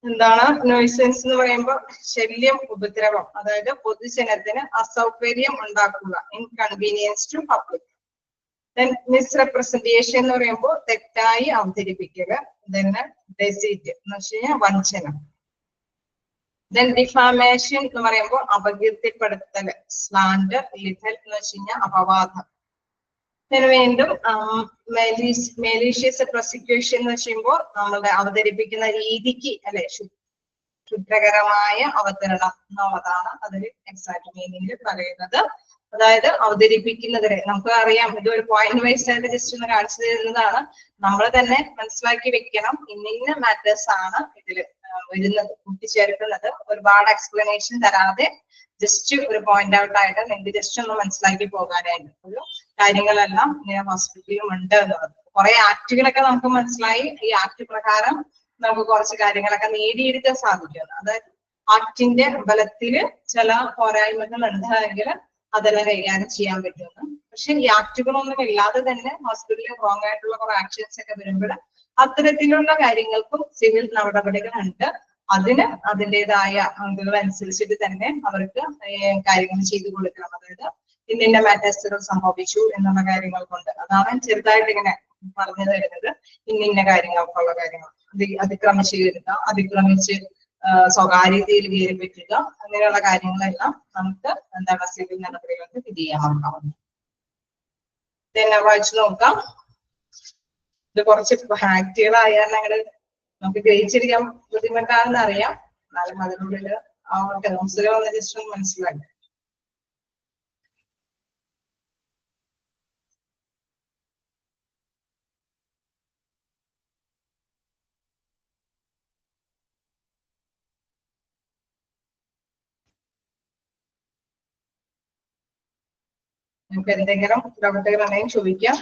എന്താണ് നോയ്സൻസ് എന്ന് പറയുമ്പോൾ ശല്യം, ഉപദ്രവം, അതായത് പൊതുജനത്തിന് അസൗകര്യം ഉണ്ടാക്കുക, inconvenience to public. Then misrepresentation എന്ന് പറയുമ്പോൾ തെറ്റായി അവതരിപ്പിക്കുക. ദെൻ ഡെസീറ്റ് എന്ന് വെച്ച് കഴിഞ്ഞാൽ വഞ്ചന. ദെൻ ഡിഫാമേഷൻ എന്ന് പറയുമ്പോൾ അപകീർത്തിപ്പെടുത്തൽ, സ്ലാൻഡർ, ലിബൽ എന്ന് വെച്ച് കഴിഞ്ഞാൽ അപവാദം. വീണ്ടും മെലീഷ്യസ് പ്രോസിക്യൂഷൻ എന്ന് വെച്ചുമ്പോൾ നമ്മളുടെ അവതരിപ്പിക്കുന്ന രീതിക്ക് അല്ലെ ക്ഷുദ്രകരമായ അവതരണം എന്നുള്ളതാണ് അതിൽ എക്സാക്ട് മീനിങ്ങിൽ പറയുന്നത്. അതായത് അവതരിപ്പിക്കുന്നതിന് നമുക്ക് അറിയാം, ഇത് ഒരു പോയിന്റ് വൈസ് ആയിട്ട് ജസ്റ്റ് ഒന്ന് കാണിച്ചു തരുന്നതാണ്. നമ്മൾ തന്നെ മനസ്സിലാക്കി വെക്കണം ഇന്ന മാറ്റേഴ്സ് ആണ് ഇതിൽ വരുന്നത്, കൂട്ടിച്ചേർക്കുന്നത്. ഒരുപാട് എക്സ്പ്ലനേഷൻ തരാതെ ജസ്റ്റ് ഒരു പോയിന്റ് ഔട്ട് ആയിട്ട് നിങ്ങൾക്ക് ജസ്റ്റ് ഒന്ന് മനസ്സിലാക്കി പോകാനായിട്ട് ഒരു കാര്യങ്ങളെല്ലാം ഇങ്ങനെ ഹോസ്പിറ്റലിലും ഉണ്ട് എന്നുള്ളത്. കുറെ ആക്ടുകളൊക്കെ നമുക്ക് മനസ്സിലായി. ഈ ആക്ട് പ്രകാരം നമുക്ക് കുറച്ച് കാര്യങ്ങളൊക്കെ നേടിയെടുക്കാൻ സാധിക്കും. അതായത് ആക്ടിന്റെ ബലത്തില് ചില പോരായ്മകൾ ഉണ്ടെങ്കിൽ അതെല്ലാം കൈകാര്യം ചെയ്യാൻ പറ്റുമെന്ന്. പക്ഷെ ഈ ആക്ടുകളൊന്നും ഇല്ലാതെ തന്നെ ഹോസ്പിറ്റലിൽ റോങ് ആയിട്ടുള്ള കുറെ ആക്ഷൻസ് ഒക്കെ വരുമ്പോൾ അത്തരത്തിലുള്ള കാര്യങ്ങൾക്കും സിവിൽ നടപടികൾ ഉണ്ട്. അതിന് അതിൻ്റെതായ അംഗങ്ങൾ അനുസരിച്ചിട്ട് തന്നെ അവർക്ക് കാര്യങ്ങൾ ചെയ്തു കൊടുക്കണം. അതായത് ഇന്ന മാറ്റേഴ്സുകൾ സംഭവിച്ചു എന്നുള്ള കാര്യങ്ങൾ കൊണ്ട് അതാണ് ചെറുതായിട്ട് ഇങ്ങനെ പറഞ്ഞു തരുന്നത്. ഇന്ന കാര്യങ്ങൾക്കുള്ള കാര്യങ്ങൾ അതിക്രമിച്ച് കയറുക, അതിക്രമിച്ച് സ്വകാര്യതയിൽ കയറി പറ്റുക, അങ്ങനെയുള്ള കാര്യങ്ങളെല്ലാം നമുക്ക് എന്താണ് സിവിൽ നടപടികൾക്ക് വിധേയമാക്കാം. ഇതെല്ലാം വായിച്ചു നോക്കാം. ഇത് കുറച്ച് ഹാക്റ്റുകളായാലും ഞങ്ങള് നമുക്ക് ഗ്രഹിച്ചിരിക്കാൻ ബുദ്ധിമുട്ടാണെന്ന് അറിയാം. എന്നാലും അതിനുള്ളിൽ ആ ടേംസുകൾ ഒന്ന് ജസ്റ്റ് ഒന്ന് മനസ്സിലാക്കി. നമുക്ക് എന്തെങ്കിലും പ്രവർത്തകരുണ്ടെങ്കിൽ ചോദിക്കാം.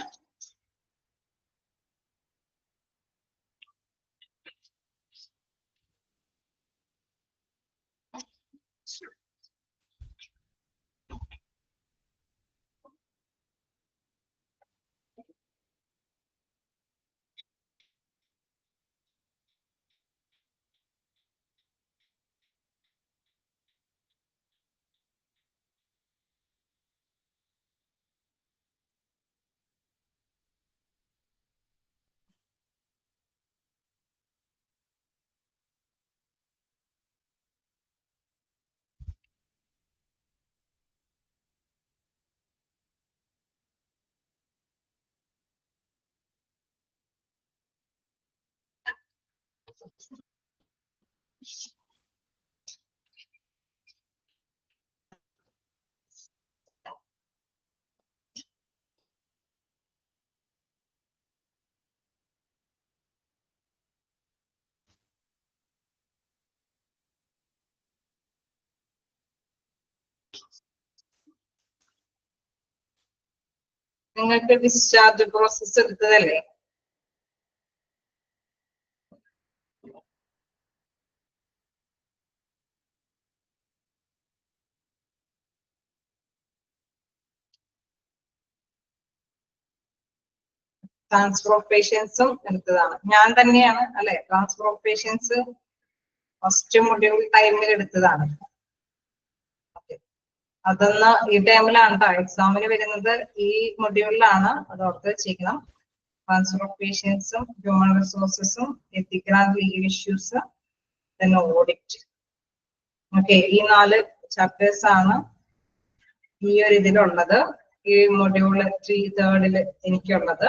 നിങ്ങൾക്ക് ഡിസ്ചാർജ് പ്രോസസ് എടുത്തതല്ലേ? ട്രാൻസ്ഫർ ഓഫ് പേഷ്യൻസും എടുത്തതാണ്. ഞാൻ തന്നെയാണ് അല്ലെ transfer of patients first module ടൈമിൽ എടുത്തതാണ്. അതൊന്ന് ഈ ടൈമിലാണ് കേട്ടോ എക്സാമിന് വരുന്നത്, ഈ മൊഡ്യൂളിലാണ്. അത് ഓർത്ത് വെച്ചിരിക്കണം. ട്രാൻസ്ഫർ ഓഫ് പേഷ്യൻസും ഹ്യൂമൻ റിസോഴ്സസും ethical and legal issues, audit. Okay, ഈ 4 ചാപ്റ്റേഴ്സ് ആണ് ഈ ഒരു ഇതിലുള്ളത്. ഈ മൊഡ്യൂൾ 3 എനിക്കുള്ളത്.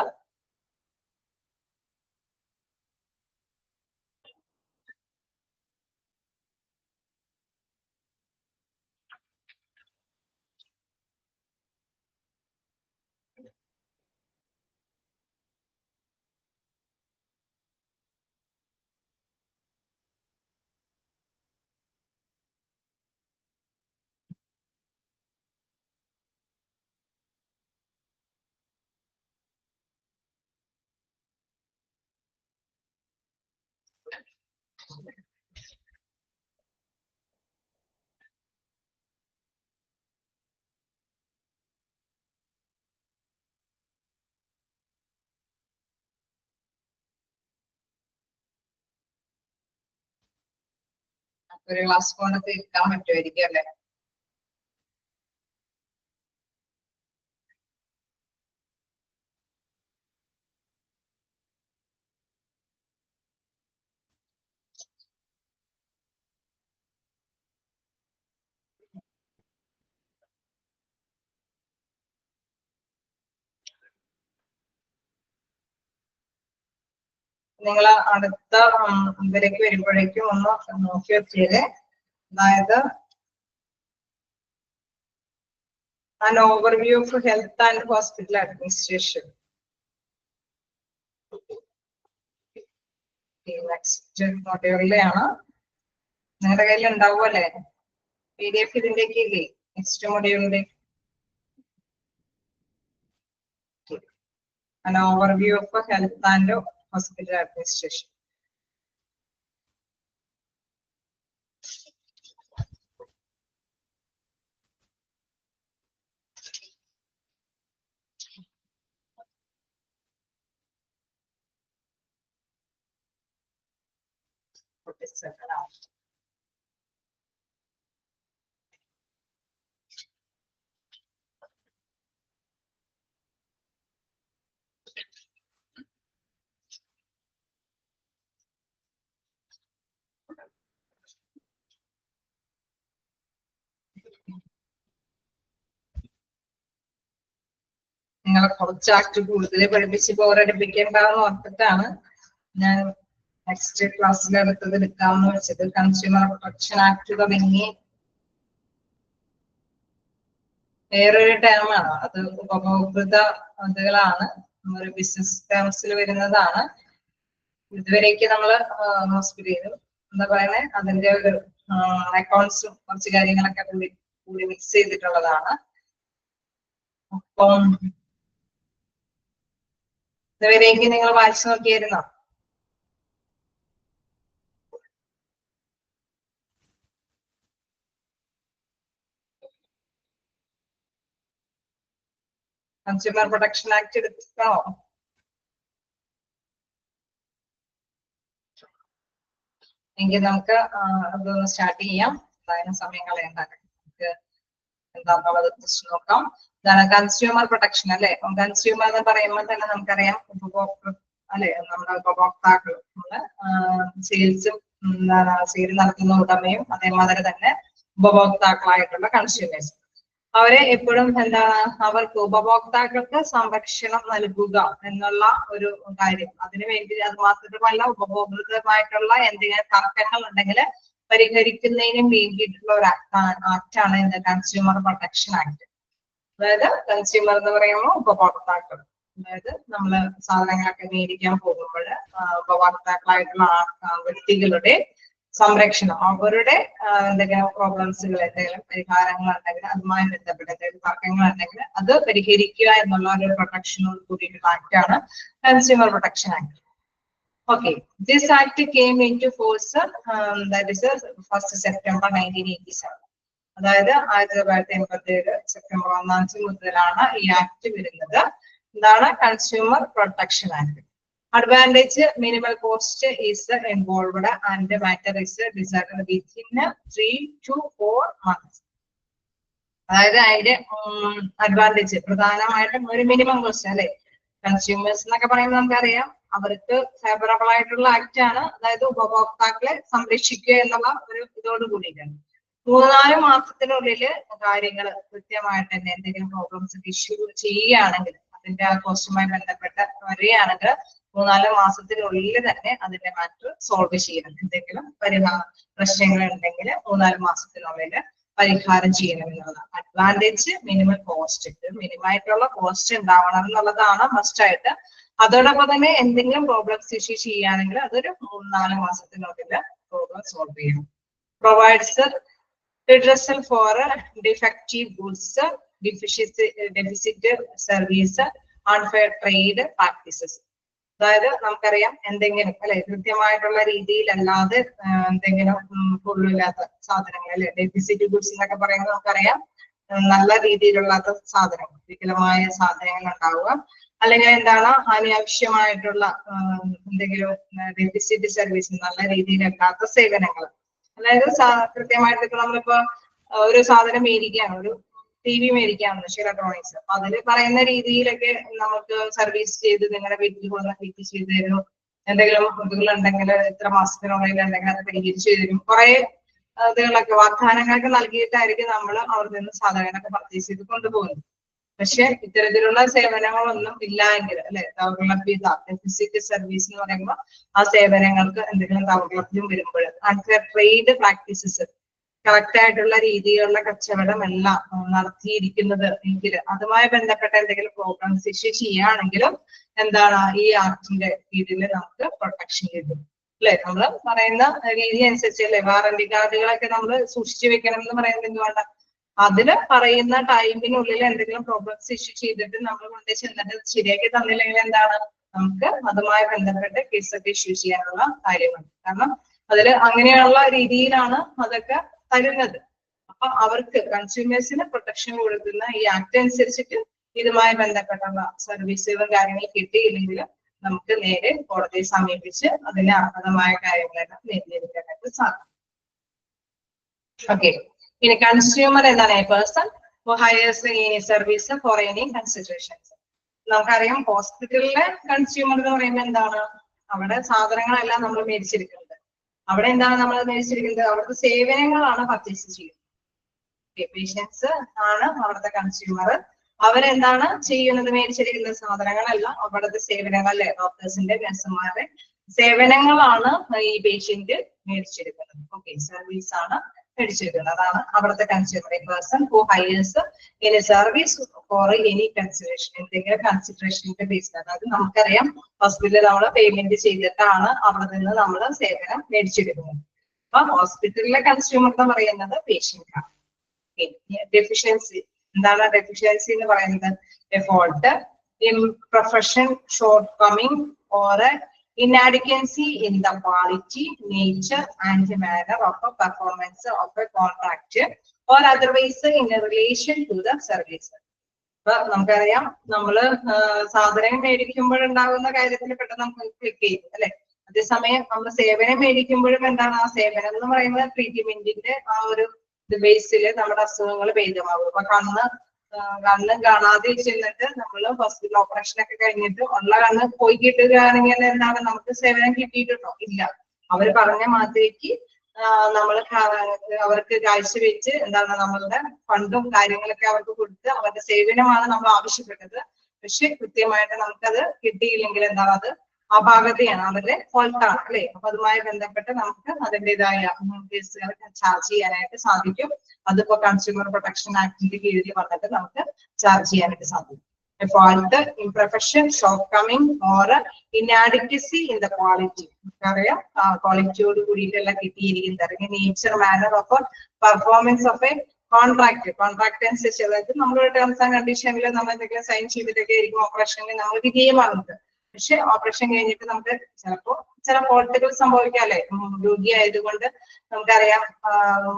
ഒരു ക്ലാസ് കൊണ്ട് തീർക്കാൻ പറ്റുമായിരിക്കും അല്ലെ? നിങ്ങൾ അടുത്ത ഇതിലേക്ക് വരുമ്പോഴേക്കും ഒന്ന് നോക്കി വെച്ചേര്. അതായത് an overview of health and hospital administration. Next മൊഡ്യൂളിലെയാണ്. നിങ്ങളുടെ കയ്യിൽ ഉണ്ടാവും അല്ലെ PDF ഇതിന്റെയൊക്കെ ഇല്ലേ നെക്സ്റ്റ് മൊഡ്യൂളിന്റെ? an overview of health and hospital administration. നിങ്ങളെ കുറച്ച് ആക്ട് കൂടുതൽ പഠിപ്പിച്ച് ബോറടിപ്പിക്കേണ്ടെന്ന് ഓർത്തിട്ടാണ് ഞാൻ നെക്സ്റ്റ് ക്ലാസ്സിൽ അടുത്തത് എടുക്കാമെന്ന് വെച്ചത്. കൺസ്യൂമർ പ്രൊട്ടക്ഷൻ ആക്ട് തുടങ്ങി വേറൊരു ടേമാണ്, അത് ഉപഭോക്തൃ അതുകളാണ്, ഒരു ബിസിനസ് ടേംസിൽ വരുന്നതാണ്. ഇതുവരേക്ക് നമ്മള് ഹോസ്പിറ്റലിലും എന്താ പറയുന്നത് അതിന്റെ ഒരു അക്കൗണ്ട്സും കുറച്ച് കാര്യങ്ങളൊക്കെ കൂടി മിക്സ് ചെയ്തിട്ടുള്ളതാണ്. അപ്പം ഇതുവരേക്ക് നിങ്ങൾ വായിച്ചു നോക്കിയായിരുന്നോ? കൺസ്യൂമർ പ്രൊട്ടക്ഷൻ ആക്ട് എടുക്കണോ? എങ്കിൽ നമുക്ക് അതൊന്ന് സ്റ്റാർട്ട് ചെയ്യാം. അതിന് സമയം കളയണ്ട, നമുക്ക് എന്താന്നുള്ളത് ജസ്റ്റ് നോക്കാം. ഇതാണ് കൺസ്യൂമർ പ്രൊട്ടക്ഷൻ അല്ലെ. കൺസ്യൂമർ എന്ന് പറയുമ്പോൾ തന്നെ നമുക്കറിയാം ഉപഭോക്തൃ അല്ലെ, നമ്മുടെ ഉപഭോക്താക്കൾ സെയിൽസും സെയിൽ നടത്തുന്ന ഉടമയും അതേമാതിരി തന്നെ ഉപഭോക്താക്കളായിട്ടുള്ള കൺസ്യൂമേഴ്സ്. അവരെ എപ്പോഴും എന്താണ് അവർക്ക് ഉപഭോക്താക്കൾക്ക് സംരക്ഷണം നൽകുക എന്നുള്ള ഒരു കാര്യം. അതിനുവേണ്ടി അത് മാത്രമല്ല ഉപഭോക്തൃമായിട്ടുള്ള എന്തെങ്കിലും തർക്കങ്ങൾ ഉണ്ടെങ്കിൽ പരിഹരിക്കുന്നതിനും വേണ്ടിയിട്ടുള്ള ഒരു ആക്ടാണ് ഇത് കൺസ്യൂമർ പ്രൊട്ടക്ഷൻ ആക്ട്. അതായത് കൺസ്യൂമർ എന്ന് പറയുമ്പോൾ ഉപഭോക്താക്കൾ, അതായത് നമ്മള് സാധനങ്ങളൊക്കെ മേടിക്കാൻ പോകുമ്പോൾ ഉപഭോക്താക്കളായിട്ടുള്ള വ്യക്തികളുടെ സംരക്ഷണം, അവരുടെ എന്തെങ്കിലും പ്രോബ്ലംസുകൾ, എന്തെങ്കിലും പരിഹാരങ്ങൾ ഉണ്ടെങ്കിൽ അതുമായി ബന്ധപ്പെട്ട എന്തെങ്കിലും തർക്കങ്ങൾ ഉണ്ടെങ്കിൽ അത് പരിഹരിക്കുക എന്നുള്ള ഒരു പ്രൊട്ടക്ഷനോട് കൂടിയിട്ടുള്ള ആക്ടാണ് consumer protection act. Okay, this act came into force that is 1st September 1987. അതായത് 1987 സെപ്റ്റംബർ 1 മുതലാണ് ഈ ആക്ട് വരുന്നത്. എന്താണ് consumer protection act? Advantage, minimal cost is involved and matter is decided within 3 to 4 months. അതായത് അതിന്റെ അഡ്വാൻറ്റേജ് പ്രധാനമായിട്ടും ഒരു minimum cost അല്ലെ. കൺസ്യൂമേഴ്സ് എന്നൊക്കെ പറയുമ്പോൾ നമുക്കറിയാം അവർക്ക് ഫേവറബിൾ ആയിട്ടുള്ള ആക്ട് ആണ്. അതായത് ഉപഭോക്താക്കളെ സംരക്ഷിക്കുക എന്നുള്ള ഒരു ഇതോട് കൂടിയിട്ടാണ്. 3-4 മാസത്തിനുള്ളിൽ കാര്യങ്ങൾ കൃത്യമായിട്ട് തന്നെ എന്തെങ്കിലും പ്രോബ്ലംസ് ഇഷ്യൂ ചെയ്യുകയാണെങ്കിൽ, അതിന്റെ ആ കോസ്റ്റുമായി ബന്ധപ്പെട്ട് വരികയാണെങ്കിൽ 3-4 മാസത്തിനുള്ളിൽ തന്നെ അതിന്റെ മാറ്റർ സോൾവ് ചെയ്യണം. എന്തെങ്കിലും പ്രശ്നങ്ങൾ ഉണ്ടെങ്കിൽ 3-4 മാസത്തിനുള്ളിൽ പരിഹാരം ചെയ്യണം എന്നുള്ളതാണ്. അഡ്വാൻറ്റേജ്, മിനിമം കോസ്റ്റ്, മിനിമമായിട്ടുള്ള കോസ്റ്റ് ഉണ്ടാവണം എന്നുള്ളതാണ് മസ്റ്റ് ആയിട്ട്. അതോടൊപ്പം തന്നെ എന്തെങ്കിലും പ്രോബ്ലംസ് ഇഷ്യൂ ചെയ്യുകയാണെങ്കിൽ അതൊരു 3-4 മാസത്തിനുള്ളിൽ പ്രോബ്ലം സോൾവ് ചെയ്യണം. Provides redressal for defective goods, deficit service, unfair trade practices. അതായത് നമുക്കറിയാം എന്തെങ്കിലും അല്ലെ കൃത്യമായിട്ടുള്ള രീതിയിലല്ലാതെ എന്തെങ്കിലും കൊള്ളില്ലാത്ത സാധനങ്ങൾ അല്ലെ, ഡെഫിസിറ്റ് ഗുഡ്സ് എന്നൊക്കെ പറയുമ്പോൾ നമുക്കറിയാം നല്ല രീതിയിലുള്ളാത്ത സാധനങ്ങൾ, വികലമായ സാധനങ്ങൾ ഉണ്ടാവുക, അല്ലെങ്കിൽ എന്താണ് അനാവശ്യമായിട്ടുള്ള എന്തെങ്കിലും ഡെഫിസിറ്റ് സർവീസ്, നല്ല രീതിയിലല്ലാത്ത സേവനങ്ങൾ. അതായത് കൃത്യമായിട്ട് ഇപ്പൊ നമ്മളിപ്പോ ഒരു സാധനം മേടിക്കുകയാണ്, ഒരു TV മേടിക്കുകയാണ്, ഇലക്ട്രോണിക്സ്, അപ്പൊ അതിൽ പറയുന്ന രീതിയിലൊക്കെ നമുക്ക് സർവീസ് ചെയ്ത് നിങ്ങളുടെ വീട്ടിൽ കൊണ്ടുവന്ന് ഫിറ്റ് ചെയ്ത് തരും, എന്തെങ്കിലും ഇതുകളുണ്ടെങ്കിൽ ഇത്ര മാസത്തിനുള്ളിൽ ഉണ്ടെങ്കിൽ അത് പരിഹരിച്ചു തരും, കുറെ ഇതുകളൊക്കെ വാഗ്ദാനങ്ങളൊക്കെ നൽകിയിട്ടായിരിക്കും നമ്മൾ അവിടെ നിന്ന് സാധനങ്ങളൊക്കെ പർച്ചേസ് ചെയ്ത് കൊണ്ടുപോകുന്നത്. പക്ഷെ ഇത്തരത്തിലുള്ള സേവനങ്ങളൊന്നും ഇല്ല എങ്കിൽ അല്ലെ, ദൗർലഭ്യത, ഡെഫിസിറ്റ് സർവീസ് എന്ന് പറയുമ്പോൾ ആ സേവനങ്ങൾക്ക് എന്തെങ്കിലും ദൗർലഭ്യം വരുമ്പോൾ, അൺഫെയർ ട്രേഡ് പ്രാക്ടീസസ്, കറക്റ്റ് ആയിട്ടുള്ള രീതിയിലുള്ള കച്ചവടം എല്ലാം നടത്തിയിരിക്കുന്നത് എങ്കിൽ അതുമായി ബന്ധപ്പെട്ട എന്തെങ്കിലും പ്രോബ്ലംസ് ഇഷ്യൂ ചെയ്യുകയാണെങ്കിലും എന്താണ് ഈ ആക്ടിന്റെ കീഴിൽ നമുക്ക് പ്രൊട്ടക്ഷൻ കിട്ടും അല്ലെ. നമ്മൾ പറയുന്ന രീതി അനുസരിച്ചല്ലേ വാറന്റി കാർഡുകളൊക്കെ നമ്മൾ സൂക്ഷിച്ചു വെക്കണം എന്ന് പറയുന്നത് എന്തുകൊണ്ടാണ്? അതില് പറയുന്ന ടൈമിനുള്ളിൽ എന്തെങ്കിലും പ്രോബ്ലംസ് ഇഷ്യൂ ചെയ്തിട്ട് നമ്മൾ കൊണ്ട് ചെന്നിട്ട് ശരിയാക്കി തന്നില്ലെങ്കിൽ എന്താണ് നമുക്ക് അതുമായി ബന്ധപ്പെട്ട് കേസൊക്കെ ഇഷ്യൂ ചെയ്യാനുള്ള കാര്യമുണ്ട്. കാരണം അതില് അങ്ങനെയുള്ള രീതിയിലാണ് അതൊക്കെ തരുന്നത്. അപ്പൊ അവർക്ക് കൺസ്യൂമേഴ്സിന് പ്രൊട്ടക്ഷൻ കൊടുക്കുന്ന ഈ ആക്ട് അനുസരിച്ചിട്ട് ഇതുമായി ബന്ധപ്പെട്ടുള്ള സർവീസുകളും കാര്യങ്ങളും കിട്ടിയില്ലെങ്കിൽ നമുക്ക് നേരെ കോടതിയെ സമീപിച്ച് അതിന് അർഹതമായ കാര്യങ്ങളെല്ലാം നേടിയെടുക്കാനായിട്ട് സാധിക്കും. ഓക്കെ, ഇനി കൺസ്യൂമർ എന്താണ്? A person who ഹയർസ് any service for any considerations. നമുക്കറിയാം ഹോസ്പിറ്റലിലെ കൺസ്യൂമർ എന്ന് പറയുമ്പോൾ എന്താണ്? അവിടെ സാധനങ്ങളെല്ലാം നമ്മൾ മേടിച്ചെടുക്കുന്നത്. അവിടെ എന്താണ് നമ്മൾ മേടിച്ചിരിക്കുന്നത്? അവിടുത്തെ സേവനങ്ങളാണ് പർച്ചേസ് ചെയ്യുന്നത്. പേഷ്യൻസ് ആണ് അവിടുത്തെ കൺസ്യൂമർ. അവരെന്താണ് ചെയ്യുന്നത്? മേടിച്ചിരിക്കുന്ന സാധനങ്ങളല്ല, അവിടുത്തെ സേവനങ്ങൾ അല്ലെ, ഡോക്ടേഴ്സിന്റെ നഴ്സുമാരുടെ സേവനങ്ങളാണ് ഈ പേഷ്യന്റ് മേടിച്ചെടുക്കുന്നത്. ഓക്കെ, സർവീസ് ആണ് മേടിച്ചെടുക്കുന്നത്. അതാണ് അവിടുത്തെ consumer. A person who ഹയർസ് any service for any consideration, എന്തെങ്കിലും കൺസിഡറേഷന്റെ ബേസിൽ. അതായത് നമുക്കറിയാം ഹോസ്പിറ്റലിൽ നമ്മൾ പേയ്മെന്റ് ചെയ്തിട്ടാണ് അവിടെ നിന്ന് നമ്മൾ സേവനം മേടിച്ചെടുക്കുന്നത്. അപ്പൊ ഹോസ്പിറ്റലിലെ കൺസ്യൂമർ എന്ന് പറയുന്നത് പേഷ്യന്റ് ആണ്. ഡെഫിഷ്യൻസി എന്താണ്? ഡെഫിഷ്യൻസി എന്ന് പറയുന്നത് a fault, imperfection, shortcoming or inadequacy in the quality, nature and manner of a performance of a contract or otherwise in relation to the service. അപ്പൊ നമുക്കറിയാം നമ്മള് സാധനം മേടിക്കുമ്പോഴുണ്ടാകുന്ന കാര്യത്തിൽ പെട്ടെന്ന് നമുക്ക് ക്ലിക്ക് ചെയ്യും അല്ലെ. അതേസമയം നമ്മൾ സേവനം മേടിക്കുമ്പോഴും എന്താണ്? ആ സേവനം എന്ന് പറയുന്നത് ട്രീറ്റ്മെന്റിന്റെ ആ ഒരു ബേസില് നമ്മുടെ അസുഖങ്ങൾ ഭേദമാകും. അപ്പൊ കണ്ണ് കാണാതെ ചെന്നിട്ട് നമ്മൾ ഹോസ്പിറ്റൽ ഓപ്പറേഷൻ ഒക്കെ കഴിഞ്ഞിട്ട് ഉള്ള കണ്ണ് പോയി കിട്ടുകയാണെങ്കിൽ എന്താണ് നമുക്ക് സേവനം കിട്ടിയിട്ടുണ്ടോ? ഇല്ല. അവര് പറഞ്ഞ മാതിരിക്ക് നമ്മൾ അവർക്ക് കാഴ്ചവെച്ച് എന്താണ് നമ്മളുടെ ഫണ്ടും കാര്യങ്ങളൊക്കെ അവർക്ക് കൊടുത്ത് അവരുടെ സേവനമാണ് നമ്മൾ ആവശ്യപ്പെട്ടത്. പക്ഷെ കൃത്യമായിട്ട് നമുക്കത് കിട്ടിയില്ലെങ്കിൽ എന്താണ് അത് അപാകതയാണ്, അവരുടെ ഫോൾട്ടാണ് അല്ലെ. അപ്പൊ അതുമായി ബന്ധപ്പെട്ട് നമുക്ക് അതിൻ്റെതായ കേസുകൾ ചാർജ് ചെയ്യാനായിട്ട് സാധിക്കും. അതിപ്പോ കൺസ്യൂമർ പ്രൊട്ടക്ഷൻ ആക്ടിന്റെ കീഴിൽ വന്നിട്ട് നമുക്ക് ചാർജ് ചെയ്യാനായിട്ട് സാധിക്കും. A fault, imperfection, shortcoming or inadequacy in the quality. നമുക്കറിയാം ക്വാളിറ്റിയോട് കൂടിയിട്ടെല്ലാം കിട്ടിയിരിക്കുന്നത് അല്ലെങ്കിൽ nature manner of performance of A contract അനുസരിച്ച്, അതായത് നമ്മുടെ ടേംസ് ആൻഡ് കണ്ടീഷനിൽ നമ്മൾ എന്തെങ്കിലും സൈൻ ചെയ്തിട്ടൊക്കെ ആയിരിക്കും ഓപ്പറേഷനിൽ നമ്മൾ വിധേയമാകുന്നത്. പക്ഷെ ഓപ്പറേഷൻ കഴിഞ്ഞിട്ട് നമുക്ക് ചിലപ്പോ ചില ഫോൾട്ടുകൾ സംഭവിക്കാല്ലേ. രോഗിയായതുകൊണ്ട് നമുക്കറിയാം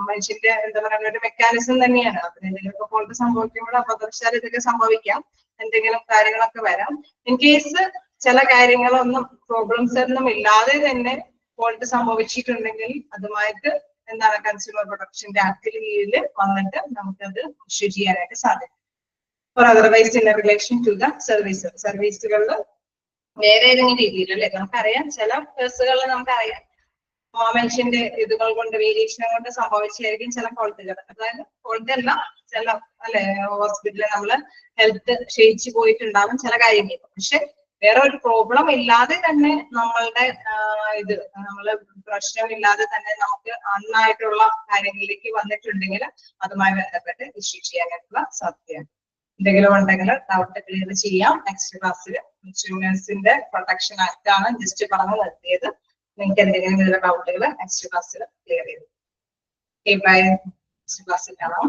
മനുഷ്യന്റെ എന്താ പറയുക ഒരു മെക്കാനിസം തന്നെയാണ്. അതിന് എന്തെങ്കിലുമൊക്കെ ഫോൾട്ട് സംഭവിക്കുമ്പോൾ അപകടവശാൽ ഇതൊക്കെ സംഭവിക്കാം, എന്തെങ്കിലും കാര്യങ്ങളൊക്കെ വരാം. ഇൻ കേസ് ചില കാര്യങ്ങളൊന്നും പ്രോബ്ലംസ് ഒന്നും ഇല്ലാതെ തന്നെ ഫോൾട്ട് സംഭവിച്ചിട്ടുണ്ടെങ്കിൽ അതുമായിട്ട് എന്താണ് കൺസ്യൂമർ പ്രൊട്ടക്ഷന്റെ ആക്ടിന് കീഴിൽ വന്നിട്ട് നമുക്കത് ഇഷ്യൂ ചെയ്യാനായിട്ട് സാധിക്കും. For otherwise in relation to the സർവീസുകളിൽ വേറെ ഏതെങ്കിലും രീതിയിൽ അല്ലെ. നമുക്കറിയാം ചില കേസുകളിൽ നമുക്കറിയാം മനുഷ്യന്റെ ഇതുകൾ കൊണ്ട് വേരിയേഷൻ കൊണ്ട് സംഭവിച്ചായിരിക്കും ചില ഫോൾട്ടുകൾ. അതായത് ഫോൾട്ട് അല്ല, ചില അല്ലെ ഹോസ്പിറ്റലിൽ നമ്മള് ഹെൽത്ത് ക്ഷയിച്ചു പോയിട്ടുണ്ടാകും ചില കാര്യങ്ങൾ. പക്ഷെ വേറെ ഒരു പ്രോബ്ലം ഇല്ലാതെ തന്നെ നമ്മളുടെ ഇത് നമ്മള് പ്രശ്നമില്ലാതെ തന്നെ നമുക്ക് നന്നായിട്ടുള്ള കാര്യങ്ങളിലേക്ക് വന്നിട്ടുണ്ടെങ്കിൽ അതുമായി ബന്ധപ്പെട്ട് ഇഷ്യൂ ചെയ്യാനായിട്ടുള്ള സാധ്യതയാണ്. എന്തെങ്കിലും ഉണ്ടെങ്കിൽ ഡൗട്ട് ക്ലിയർ ചെയ്യാം. നെക്സ്റ്റ് ക്ലാസ്സിൽ കൺസ്യൂമേഴ്സിന്റെ പ്രൊട്ടക്ഷൻ ആക്ട് ആണ് ജസ്റ്റ് പറഞ്ഞു നിർത്തിയത്. നിങ്ങൾക്ക് എന്തെങ്കിലും ഇതിലെ ഡൗട്ടുകൾ നെക്സ്റ്റ് ക്ലാസ്സിൽ ക്ലിയർ ചെയ്തു. ബൈ. നെക്സ്റ്റ് ക്ലാസ്സിൽ കാണാം.